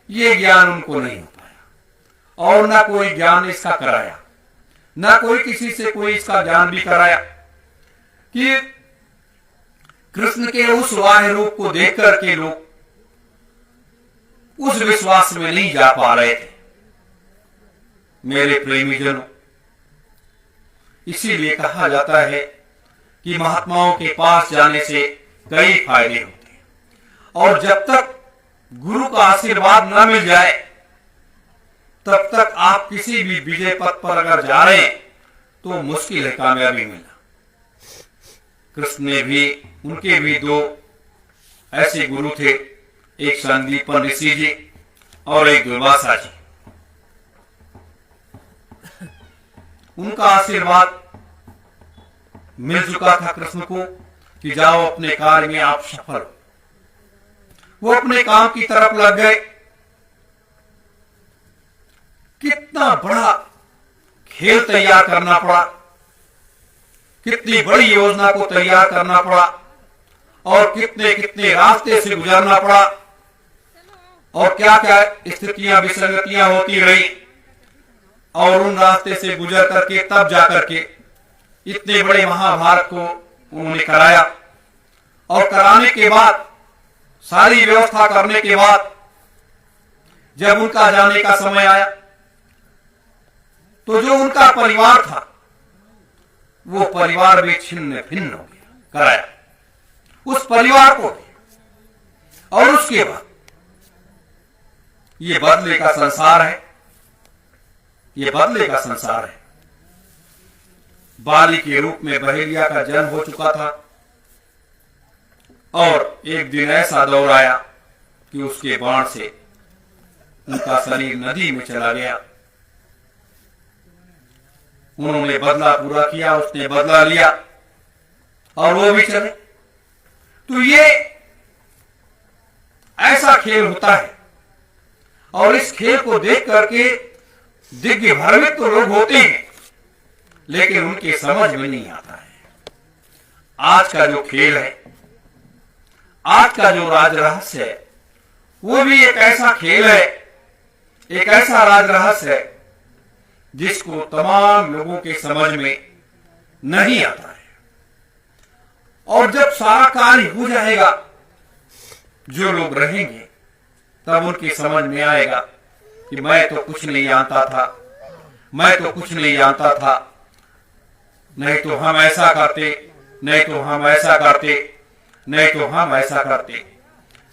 Speaker 1: ये ज्ञान उनको नहीं हो पाया। और ना कोई ज्ञान इसका कराया, ना कोई किसी से कोई इसका ज्ञान भी कराया कि कृष्ण के उस वाह्य रूप को देख करके लोग उस विश्वास में नहीं जा पा रहे थे। मेरे प्रेमीजनों, इसीलिए कहा जाता है कि महात्माओं के पास जाने से कई फायदे होते हैं, और जब तक गुरु का आशीर्वाद न मिल जाए तब तक आप किसी भी विजय पथ पर अगर जा रहे हैं तो मुश्किल है कामयाबी मिलना। कृष्ण ने भी, उनके भी दो ऐसे गुरु थे, एक संदीपन ऋषि जी और एक दुर्वासा जी। उनका आशीर्वाद मिल चुका था कृष्ण को कि जाओ अपने कार्य में आप सफल हो। वो अपने काम की तरफ लग गए। कितना बड़ा खेल तैयार करना पड़ा, कितनी बड़ी योजना को तैयार करना पड़ा, और कितने कितने रास्ते से गुजरना पड़ा, और क्या क्या स्थितियां विसंगतियां होती रही, और उन रास्ते से गुजर करके तब जाकर के इतने बड़े महाभारत को उन्होंने कराया। और कराने के बाद, सारी व्यवस्था करने के बाद जब उनका जाने का समय आया तो जो उनका परिवार था वो परिवार भी छिन्न भिन्न हो गया, कराया उस परिवार को भी। और उसके बाद ये बदले का संसार है, ये बदले का संसार है। बाली के रूप में बहेलिया का जन्म हो चुका था, और एक दिन ऐसा दौर आया कि उसके बाण से उनका शरीर नदी में चला गया। उन्होंने बदला पूरा किया, उसने बदला लिया और वो भी चले। तो ये ऐसा खेल होता है और इस खेल को देख करके दिव्य भ्रमित तो लोग होते हैं, लेकिन उनके समझ में नहीं आता है। आज का जो खेल है, आज का जो राज रहस्य है, वो भी एक ऐसा खेल है, एक ऐसा राज रहस्य है जिसको तमाम लोगों के समझ में नहीं आता है। और जब सारा कार्य हो जाएगा, जो लोग रहेंगे तब उनकी समझ में आएगा कि मैं तो कुछ नहीं जानता था, मैं तो कुछ नहीं जानता था, नहीं तो हम ऐसा करते, नहीं तो हम ऐसा करते, नहीं तो हम ऐसा करते।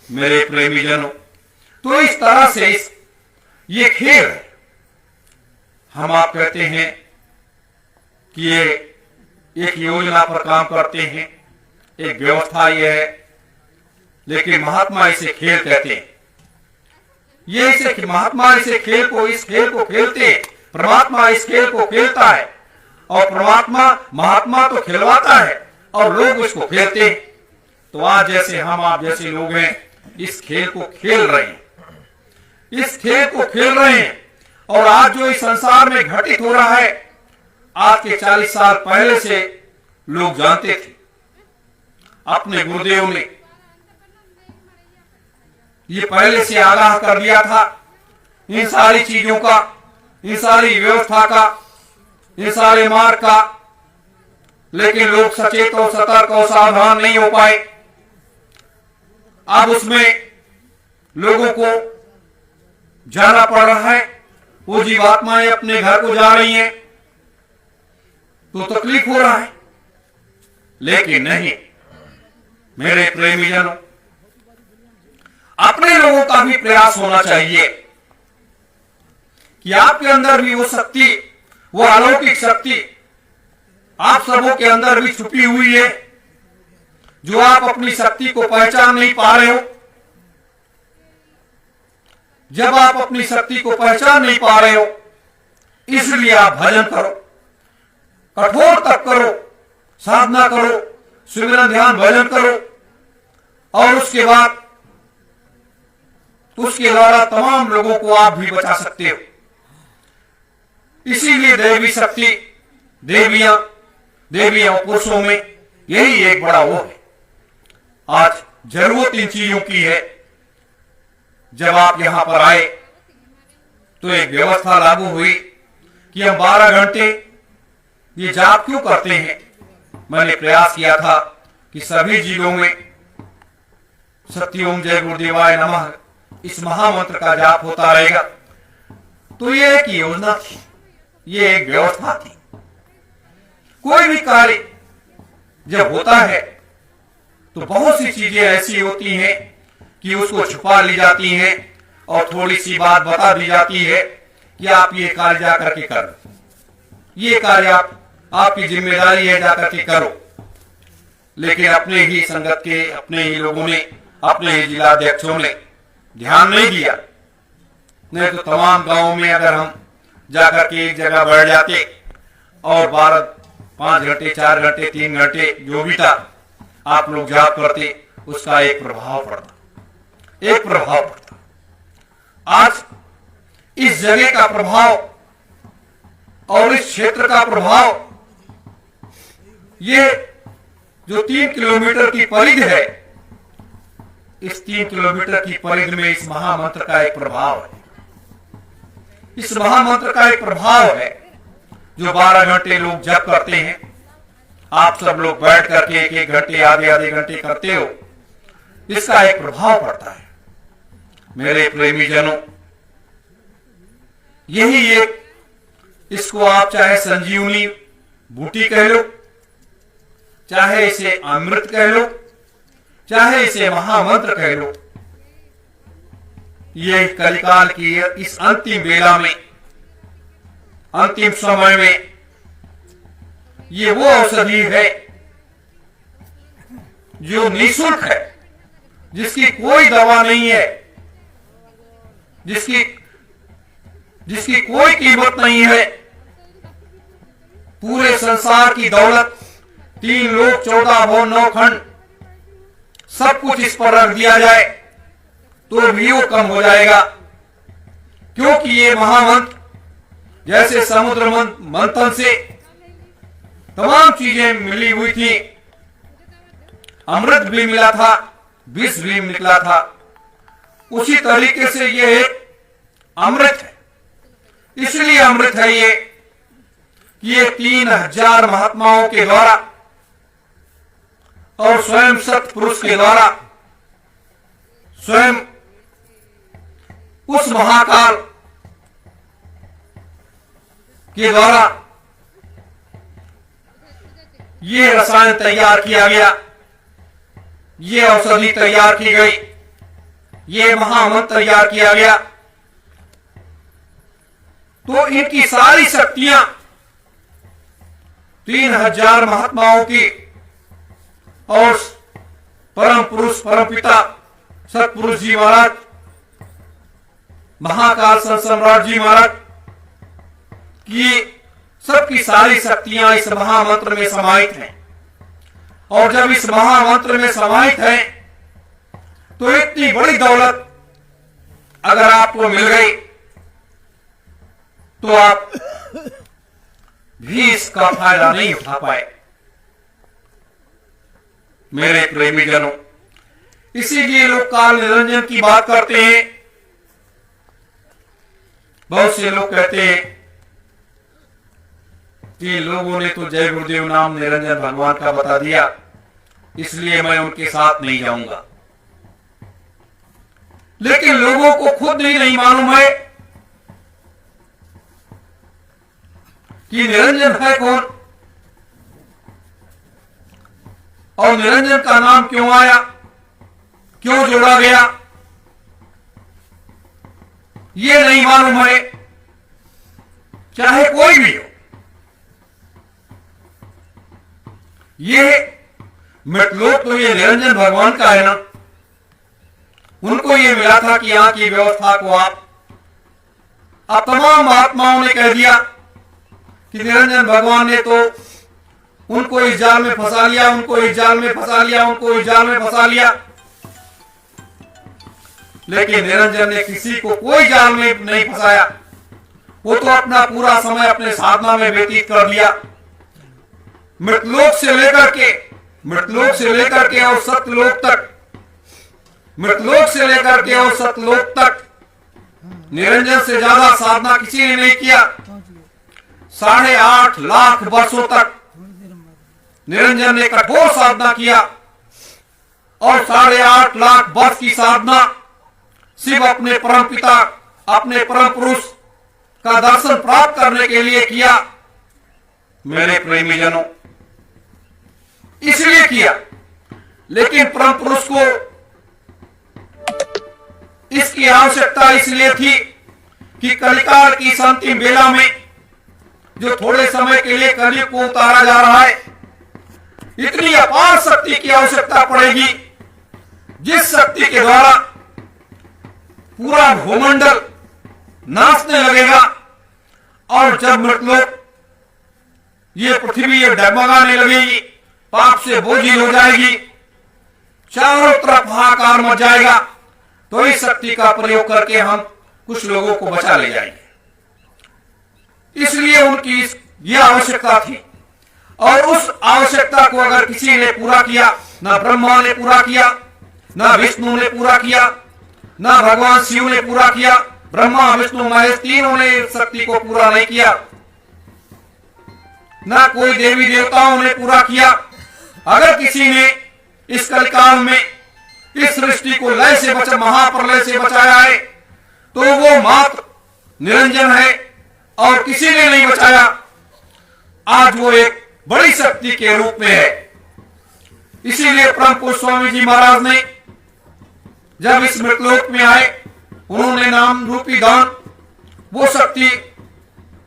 Speaker 1: मेरे प्रेमी जनों, तो इस तरह से ये खेल है। हम आप कहते हैं कि ये एक योजना पर काम करते हैं, एक व्यवस्था ये है, लेकिन महात्मा इसे खेल कहते हैं। ये इसे महात्मा इस खेल को खेलते हैं। परमात्मा इस खेल को खेलता है और महात्मा तो खिलवाता है और लोग उसको खेलते हैं। तो आज जैसे हम आप जैसे लोग हैं, इस खेल को खेल रहे हैं, इस खेल को खेल रहे हैं। और आज जो इस संसार में घटित हो रहा है, आज के 40 साल पहले से लोग जानते थे। अपने गुरुदेव ने ये पहले से आगाह कर दिया था इन सारी चीजों का, इन सारी व्यवस्था का, इन सारे मार्ग का, लेकिन लोग सचेत और सतर्क और सावधान नहीं हो पाए। अब उसमें लोगों को जाना पड़ रहा है। वो जीवात्माएं अपने घर को जा रही हैं तो तकलीफ हो रहा है, लेकिन नहीं मेरे प्रेमी जनों, अपने लोगों का भी प्रयास होना चाहिए कि आपके अंदर भी वो शक्ति, वो अलौकिक शक्ति आप सबों के अंदर भी छुपी हुई है, जो आप अपनी शक्ति को पहचान नहीं पा रहे हो। जब आप अपनी शक्ति को पहचान नहीं पा रहे हो, इसलिए आप भजन करो, कठोर तप करो, साधना करो, सिमरन ध्यान भजन करो, और उसके बाद उसके द्वारा तमाम लोगों को आप भी बचा सकते हो। इसीलिए दैवी शक्ति, देवियां पुरुषों में यही एक बड़ा वो है। आज जरूरत इन चीजों की है। जब आप यहां पर आए तो एक व्यवस्था लागू हुई कि हम 12 घंटे ये जाप क्यों करते हैं। मैंने प्रयास किया था कि सभी जिलों में सत्योम जय गुरुदेवाय नमः इस महामंत्र का जाप होता रहेगा। तो ये एक योजना थी, ये एक व्यवस्था थी। कोई भी कार्य जब होता है तो बहुत सी चीजें ऐसी होती हैं कि उसको छुपा ली जाती हैं और थोड़ी सी बात बता दी जाती है कि आप ये कार्य जा करके करो, ये कार्य आपकी जिम्मेदारी है, जा करके करो। लेकिन अपने ही संगत के, अपने ही लोगों ने, अपने ही जिलाध्यक्षों ने ध्यान नहीं दिया। नहीं तो तमाम गांवों में अगर हम जाकर के एक जगह बैठ जाते और 5 घंटे, 4 घंटे, 3 घंटे जो भी था आप लोग जाप करते, उसका एक प्रभाव पड़ता। आज इस जगह का प्रभाव और इस क्षेत्र का प्रभाव, ये जो 3 किलोमीटर की परिधि है, इस 3 किलोमीटर की परिधि में इस महामंत्र का एक प्रभाव है। इस महामंत्र का एक प्रभाव है जो 12 घंटे लोग जप करते हैं। आप सब लोग बैठ करके 1-1 घंटे, आधे घंटे करते हो, इसका एक प्रभाव पड़ता है। मेरे प्रेमी जनों, यही एक, इसको आप चाहे संजीवनी बूटी कह लो, चाहे इसे अमृत कह लो, चाहे इसे महामंत्र कह लो, ये कलिकाल की इस अंतिम बेला में, अंतिम समय में ये वो औषधि है जो निःशुल्क है, जिसकी कोई दवा नहीं है, जिसकी कोई कीमत नहीं है, पूरे संसार की दौलत, 3 लोक 14 भवन 9 खंड, सब कुछ इस पर रख दिया जाए तो भी वो कम हो जाएगा। क्योंकि ये महामंत्र जैसे समुद्र मंथन से तमाम चीजें मिली हुई थी, अमृत भी मिला था, विष भी निकला था, उसी तरीके से ये एक अमृत है। इसलिए अमृत है ये 3000 महात्माओं के द्वारा और स्वयं सत्पुरुष के द्वारा, स्वयं उस महाकाल के द्वारा ये रसायन तैयार किया गया, ये औषधि तैयार की गई, ये महामंत्र तैयार किया गया। तो इनकी सारी शक्तियां 3000 महात्माओं की और परम पुरुष परम पिता सतपुरुष जी महाराज, महाकाल संत सम्राट जी महाराज की सबकी सारी शक्तियां इस महामंत्र में समाहित हैं। और जब इस महामंत्र में समाहित है तो इतनी बड़ी दौलत अगर आपको मिल गई तो आप भी इसका फायदा नहीं उठा पाए। मेरे प्रेमी जनों, इसीलिए लोग काल निरंजन की बात करते हैं। बहुत से लोग कहते हैं कि लोगों ने तो जय गुरुदेव नाम निरंजन भगवान का बता दिया, इसलिए मैं उनके साथ नहीं जाऊंगा। लेकिन लोगों को खुद ही नहीं मालूम है कि निरंजन है कौन और निरंजन का नाम क्यों आया, क्यों जोड़ा गया, ये नहीं मालूम है। चाहे कोई भी हो, ये मृतलोक तो ये निरंजन भगवान का है ना, उनको ये मिला था कि यहां की व्यवस्था को आप तमाम महात्माओं ने कह दिया कि निरंजन भगवान ने तो उनको इस जाल में फंसा लिया, उनको इस जाल में फंसा लिया, उनको इस जाल में फंसा लिया। लेकिन निरंजन ने किसी को कोई जाल में नहीं फंसाया, वो तो अपना पूरा समय अपने साधना में व्यतीत कर लिया। मृतलोक से लेकर के और सत्यलोक तक, मृतलोक से लेकर के और सत्यलोक तक निरंजन से ज्यादा साधना किसी ने नहीं किया। 8.5 लाख वर्षों तक निरंजन ने कठोर साधना किया और 8.5 लाख वर्ष की साधना सिर्फ अपने परम पिता, अपने परम पुरुष का दर्शन प्राप्त करने के लिए किया। मेरे प्रेमी जनों, इसलिए किया। लेकिन परम पुरुष को इसकी आवश्यकता इसलिए थी कि कलिकाल की इस अंतिम बेला में जो थोड़े समय के लिए कलयुग को उतारा जा रहा है, इतनी अपार शक्ति की आवश्यकता पड़ेगी जिस शक्ति के द्वारा पूरा भूमंडल नाचने लगेगा। और जब मृतलोक ये पृथ्वी ये डगमगाने लगेगी, पाप से बोझिल हो जाएगी, चारों तरफ हाहाकार मच जाएगा, तो इस शक्ति का प्रयोग करके हम कुछ लोगों को बचा ले जाएंगे। इसलिए उनकी यह आवश्यकता थी। और उस आवश्यकता को अगर किसी ने पूरा किया, ना ब्रह्मा ने पूरा किया, ना विष्णु ने पूरा किया, ना भगवान शिव ने पूरा किया, ब्रह्मा विष्णु महेश तीनों ने इस शक्ति को पूरा नहीं किया, ना कोई देवी देवताओं ने पूरा किया। अगर किसी ने इस कलिकाल में इस सृष्टि को लय से महाप्रलय से बचाया है तो वो मात्र निरंजन है और किसी ने नहीं बचाया। आज वो एक बड़ी शक्ति के रूप में है। इसीलिए परम पुरुष स्वामी जी महाराज ने जब इस मृतलोक में आए, उन्होंने नाम रूपी दान, वो शक्ति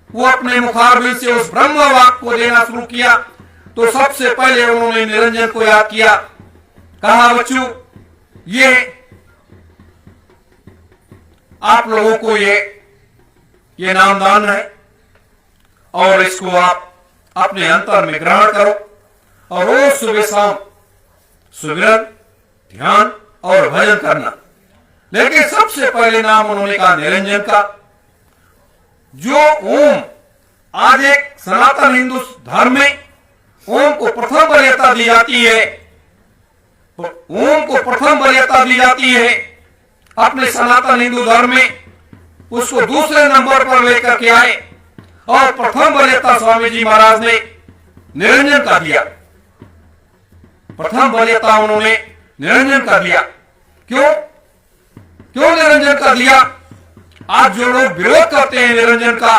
Speaker 1: वो अपने मुखारबिंद से उस ब्रह्म वाक्य को देना शुरू किया। तो सबसे पहले उन्होंने निरंजन को याद किया कहा बच्चों, ये आप लोगों को ये नामदान है और इसको आप अपने अंतर में ग्रहण करो और रोज सुबह शाम सुमिरन, ध्यान और भजन करना। लेकिन सबसे पहले नाम उन्होंने कहा निरंजन का। जो ओम, आज एक सनातन हिंदू धर्म में ओम को प्रथम वरीयता दी जाती है। ओम को प्रथम वरीयता दी जाती है अपने सनातन हिंदू धर्म में। उसको दूसरे नंबर पर लेकर के आए और प्रथम वरीयता स्वामी जी महाराज ने निरंजन का दिया। प्रथम वरीयता उन्होंने निरंजन का दिया। क्यों निरंजन का दिया? आज जो लोग विरोध करते हैं निरंजन का,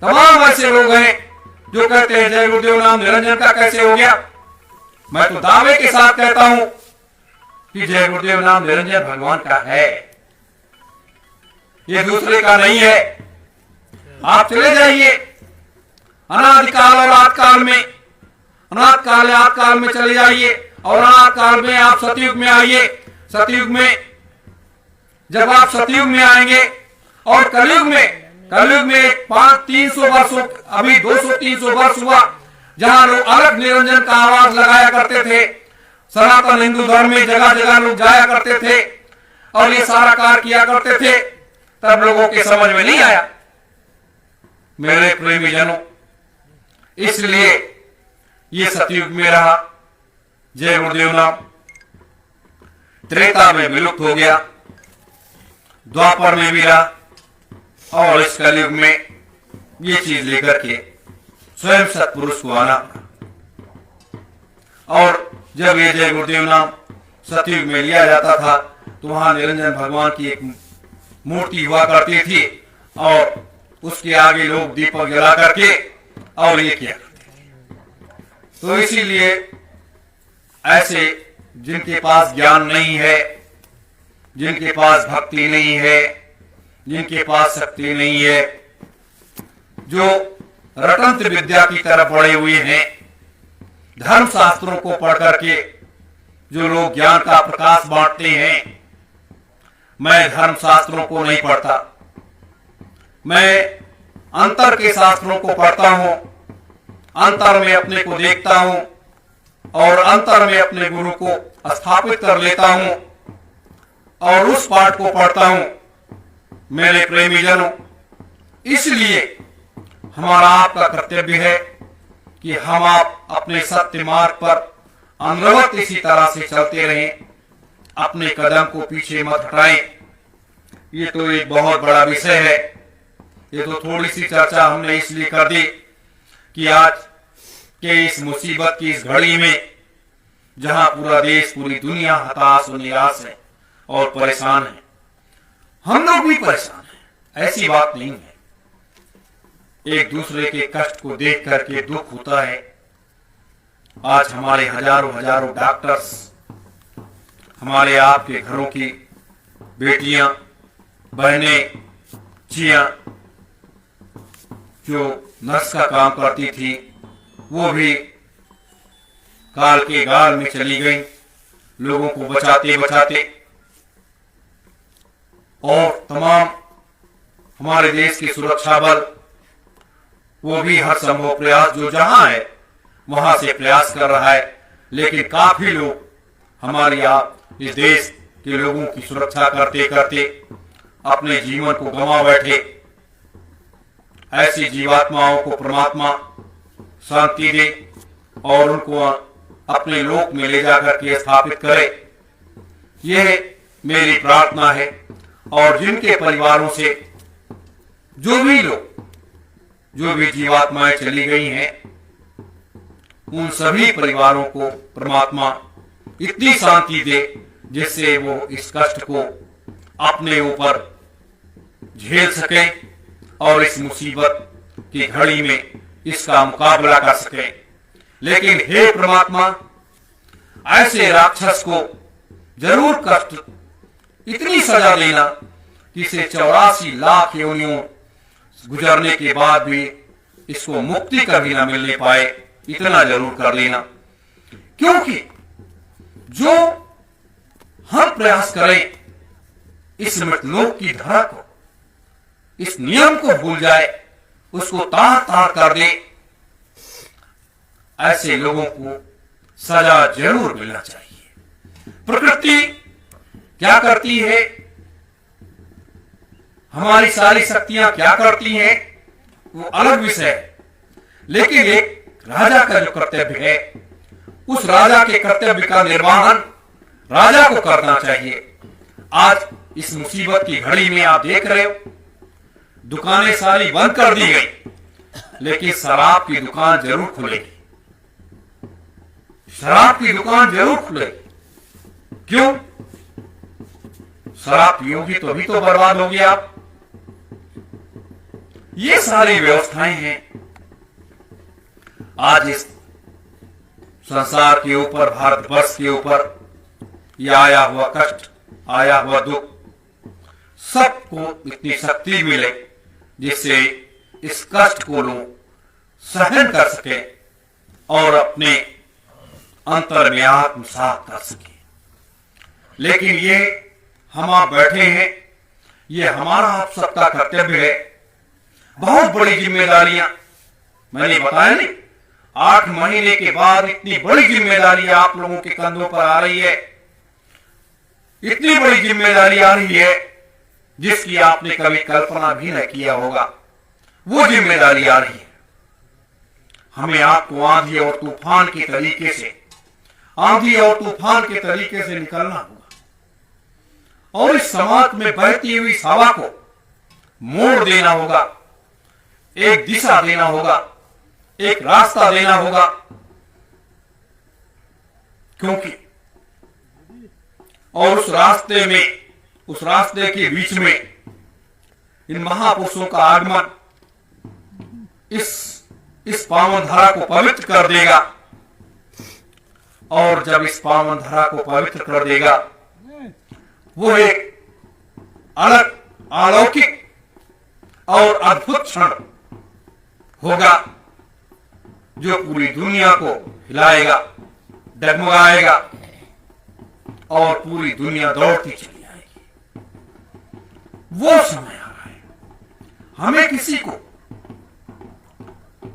Speaker 1: तमाम ऐसे लोग हैं जो कहते हैं जय गुरुदेव नाम निरंजन का कैसे हो गया। मैं तो दावे के साथ कहता हूं कि जय गुरुदेव नाम निरंजन भगवान का है, ये दूसरे का नहीं है। आप चले जाइए अनादिकाल और आदिकाल में, अनादिकाल या आदिकाल में चले जाइए और अनादिकाल में आप सतयुग में आइए। सतयुग में जब आप सतयुग में आएंगे और कलयुग में 300 वर्षों, अभी 200-300 वर्ष हुआ जहां लोग अलग निरंजन का आवाज लगाया करते थे। सनातन हिंदू धर्म में जगह जगह लोग जाया करते थे और ये सारा कार्य किया करते थे। तब लोगों के समझ में नहीं आया मेरे प्रेमी जनों, इसलिए ये सतयुग में रहा जय गुरुदेव नाम। त्रेता में विलुप्त हो गया, द्वापर में भी रहा और इस कलयुग में ये चीज लेकर के स्वयं सत्पुरुष को आना। और जब ये जय गुरुदेव नाम सतयुग में लिया जाता था तो वहां निरंजन भगवान की एक मूर्ति हुआ करती थी और उसके आगे लोग दीपक जला करके और ये किया करते। तो इसीलिए ऐसे जिनके पास ज्ञान नहीं है, जिनके पास भक्ति नहीं है, जिनके पास शक्ति नहीं है, जो रटंत विद्या की तरफ बढ़े हुए हैं, धर्म शास्त्रों को पढ़ करके जो लोग ज्ञान का प्रकाश बांटते हैं, मैं धर्म शास्त्रों को नहीं पढ़ता, मैं अंतर के शास्त्रों को पढ़ता हूं, अंतर में अपने को देखता हूं और अंतर में अपने गुरु को स्थापित कर लेता हूं और उस पाठ को पढ़ता हूं। मेरे प्रेमी जनों, इसलिए हमारा आपका कर्तव्य है कि हम आप अपने सत्य मार्ग पर अनवरत इसी तरह से चलते रहें, अपने कदम को पीछे मत हटाएं। ये तो एक बहुत बड़ा विषय है, ये तो थोड़ी सी चर्चा हमने इसलिए कर दी कि आज के इस मुसीबत की इस घड़ी में जहां पूरा देश, पूरी दुनिया हताश और निराश है और परेशान है, हम लोग भी परेशान हैं, ऐसी बात नहीं है। एक दूसरे के कष्ट को देख करके दुख होता है। आज हमारे हजारों डॉक्टर्स, हमारे आपके घरों की बेटियां, बहनें, जियां जो नर्स का काम करती थी वो भी काल के गाल में चली गई, लोगों को बचाते बचाते। और तमाम हमारे देश के सुरक्षा बल वो भी हर संभव प्रयास जो जहां है वहां से प्रयास कर रहा है, लेकिन काफी लोग हमारे आप इस देश के लोगों की सुरक्षा करते करते अपने जीवन को गंवा बैठे। ऐसी जीवात्माओं को परमात्मा शांति दे और उनको अपने लोक में ले जाकर के स्थापित करे, यह मेरी प्रार्थना है। और जिनके परिवारों से जो भी लोग, जो भी जीवात्माएं चली गई हैं, उन सभी परिवारों को परमात्मा इतनी शांति दे जिससे वो इस कष्ट को अपने ऊपर झेल सके और इस मुसीबत की घड़ी में इसका मुकाबला कर सके। लेकिन हे परमात्मा, ऐसे राक्षस को जरूर कष्ट, इतनी सजा देना कि इसे 84 लाख योनियों गुजरने के बाद भी इसको मुक्ति कभी ना मिलने पाए, इतना जरूर कर लेना। क्योंकि जो प्रयास करें इस मृतलोक की धरा को, इस नियम को भूल जाए, उसको तार तार कर दे, ऐसे लोगों को सजा जरूर मिलना चाहिए। प्रकृति क्या करती है, हमारी सारी शक्तियां क्या करती हैं, वो अलग विषय है। लेकिन एक राजा का जो कर्तव्य है, उस राजा के कर्तव्य का निर्वहन राजा को करना चाहिए। आज इस मुसीबत की घड़ी में आप देख रहे हो, दुकानें सारी बंद कर दी गई, लेकिन शराब की दुकान जरूर खुलेगी। शराब की दुकान जरूर खुलेगी। क्यों? शराब पियोगी तो भी तो बर्बाद होगी आप। ये सारी व्यवस्थाएं हैं। आज इस संसार के ऊपर, भारतवर्ष के ऊपर यह आया हुआ कष्ट, आया हुआ दुख, सबको इतनी शक्ति मिले जिससे इस कष्ट को लोग सहन कर सके और अपने अंतर में आत्मसात कर सके। लेकिन ये हम आप बैठे हैं, ये हमारा आप सबका कर्तव्य है। बहुत बड़ी जिम्मेदारियां, मैंने बताया नहीं, 8 महीने के बाद इतनी बड़ी जिम्मेदारी आप लोगों के कंधों पर आ रही है। इतनी बड़ी जिम्मेदारी आ रही है जिसकी आपने कभी कल्पना भी न किया होगा। वो जिम्मेदारी आ रही है। हमें आपको आंधी और तूफान के तरीके से, आंधी और तूफान के तरीके से निकलना होगा और इस समाज में बहती हुई हवा को मोड़ देना होगा, एक दिशा देना होगा, एक रास्ता देना होगा। क्योंकि और उस रास्ते में, उस रास्ते के बीच में इन महापुरुषों का आगमन इस पावन धरा को पवित्र कर देगा। और जब इस पावन धरा को पवित्र कर देगा, वो एक अलग, अलौकिक और अद्भुत क्षण होगा जो पूरी दुनिया को हिलाएगा, डगमगाएगा और पूरी दुनिया दौड़ती चली आएगी। वो समय आ रहा है। हमें किसी को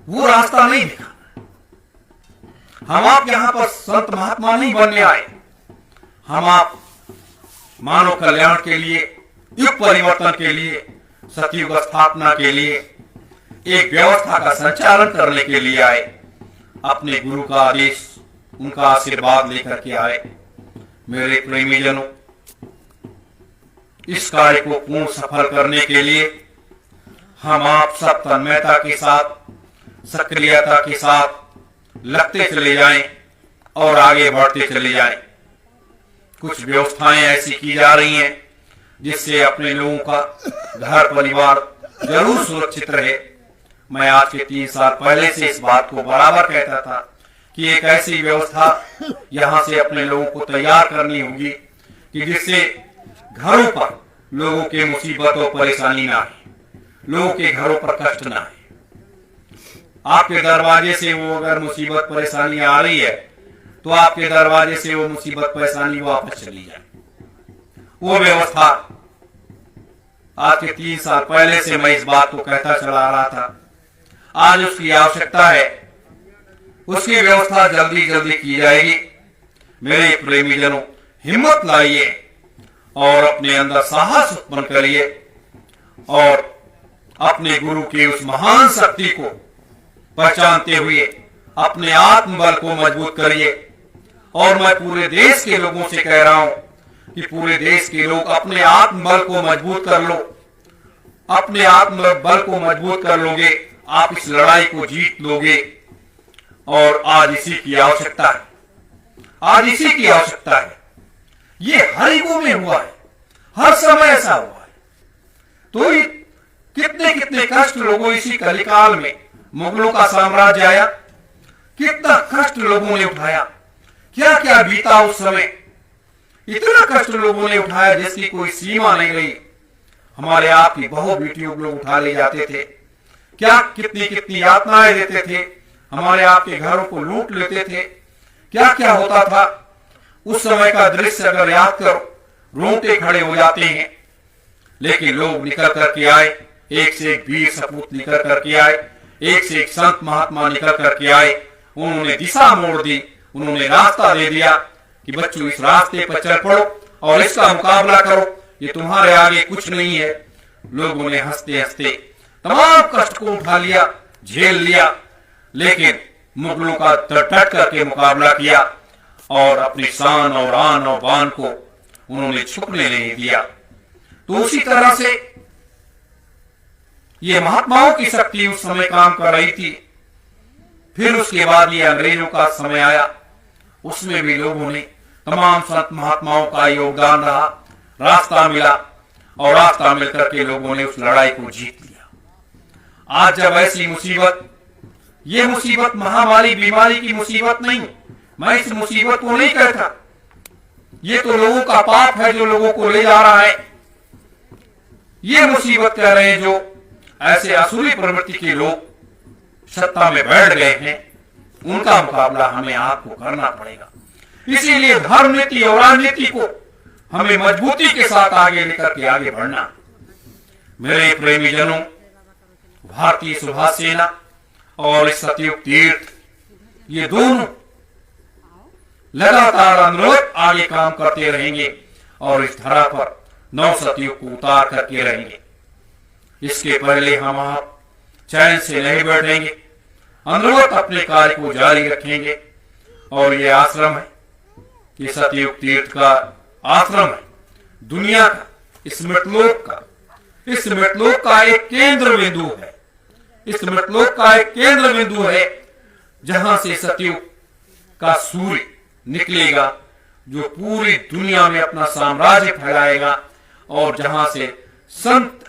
Speaker 1: वो रास्ता नहीं दिखाना। हम आप यहां पर संत महात्मा नहीं बनने आए। हम आप मानव कल्याण के लिए, युग परिवर्तन के लिए, सतयुग स्थापना के लिए, एक व्यवस्था का संचालन करने के लिए आए। अपने गुरु का आदेश, उनका आशीर्वाद लेकर के आए। मेरे प्रेमीजनों, इस कार्य को पूर्ण सफल करने के लिए हम आप सब तन्मयता के साथ, सक्रियता के साथ लगते चले जाएं और आगे बढ़ते चले जाएं। कुछ व्यवस्थाएं ऐसी की जा रही हैं जिससे अपने लोगों का घर परिवार जरूर सुरक्षित रहे। मैं आज के 3 साल पहले से इस बात को बराबर कहता था कि एक ऐसी व्यवस्था यहां से अपने लोगों को तैयार करनी होगी कि जिससे घरों पर लोगों के मुसीबत और परेशानी ना आए, लोगों के घरों पर कष्ट ना आए। आपके दरवाजे से वो अगर मुसीबत परेशानी आ रही है तो आपके दरवाजे से वो मुसीबत परेशानी वापस चली जाए। वो व्यवस्था आज के 3 साल पहले से मैं इस बात को कहता चला आ रहा था। आज उसकी आवश्यकता है, उसकी व्यवस्था जल्दी जल्दी की जाएगी। मेरे प्रेमीजनों, हिम्मत लाइए और अपने अंदर साहस उत्पन्न करिए और अपने गुरु की उस महान शक्ति को पहचानते हुए अपने आत्मबल को मजबूत करिए। और मैं पूरे देश के लोगों से कह रहा हूं कि पूरे देश के लोग अपने आत्मबल को मजबूत कर लो। अपने आत्मबल को मजबूत कर लोगे, आप इस लड़ाई को जीत लोगे। और आज इसी की आवश्यकता है, आज इसी की आवश्यकता है। ये हर युगों में हुआ है, हर समय ऐसा हुआ है। तो कितने कितने कष्ट लोगों, इसी कलिकाल में मुगलों का साम्राज्य आया, कितना कष्ट लोगों ने उठाया, क्या क्या बीता उस समय। इतना कष्ट लोगों ने उठाया जिसकी कोई सीमा नहीं रही। हमारे आप की बहु बेटियों को लोग उठा ले जाते थे, क्या कितनी कितनी यातनाएं देते थे, हमारे आपके घरों को लूट लेते थे। क्या क्या होता था उस समय का दृश्य अगर याद करो रोंगटे खड़े हो जाते हैं। लेकिन लोग निकल करके आए, एक से एक वीर सपूत निकल करके आए, एक से एक संत महात्मा निकल करके आए। उन्होंने दिशा मोड़ दी, उन्होंने रास्ता दे दिया कि बच्चों इस रास्ते पर चल पड़ो और इसका मुकाबला करो, ये तुम्हारे आगे कुछ नहीं है। लोगों ने हंसते हंसते तमाम कष्ट को उठा लिया, झेल लिया, लेकिन मुगलों का डट करके मुकाबला किया और अपनी शान और आन और बान को उन्होंने छुपने नहीं दिया। तो उसी तरह से ये महात्माओं की शक्ति उस समय काम कर रही थी। फिर उसके बाद ये अंग्रेजों का समय आया, उसमें भी लोगों ने तमाम संत महात्माओं का योगदान रहा, रास्ता मिला और रास्ता मिलकर के लोगों ने उस लड़ाई को जीत लिया। आज जब ऐसी मुसीबत, ये मुसीबत महामारी बीमारी की मुसीबत नहीं, मैं इस मुसीबत को नहीं कहता, ये तो लोगों का पाप है जो लोगों को ले जा रहा है। ये मुसीबत कह रहे हैं जो ऐसे असुरी प्रवृत्ति के लोग सत्ता में बैठ गए हैं, उनका मुकाबला हमें आपको करना पड़ेगा। इसीलिए धर्म नीति और राजनीति को हमें मजबूती के साथ आगे लेकर के आगे बढ़ना। मेरे प्रेमी जनों, भारतीय सुभाष सेना और इस सतयुग तीर्थ, ये दोनों लगातार अनुरोध आगे काम करते रहेंगे और इस धरा पर नौ सतयुग को उतार करके रहेंगे। इसके पहले हम आप चैन से नहीं बैठेंगे, अनुरोध अपने कार्य को जारी रखेंगे। और ये आश्रम है, ये सतयुग तीर्थ का आश्रम है, दुनिया का, इस मृतलोक का, इस मृतलोक का एक केंद्र बिंदु है, इस मृतलोक का एक केंद्र बिंदु है जहां से सतयुग का सूर्य निकलेगा जो पूरी दुनिया में अपना साम्राज्य फैलाएगा और जहां से संत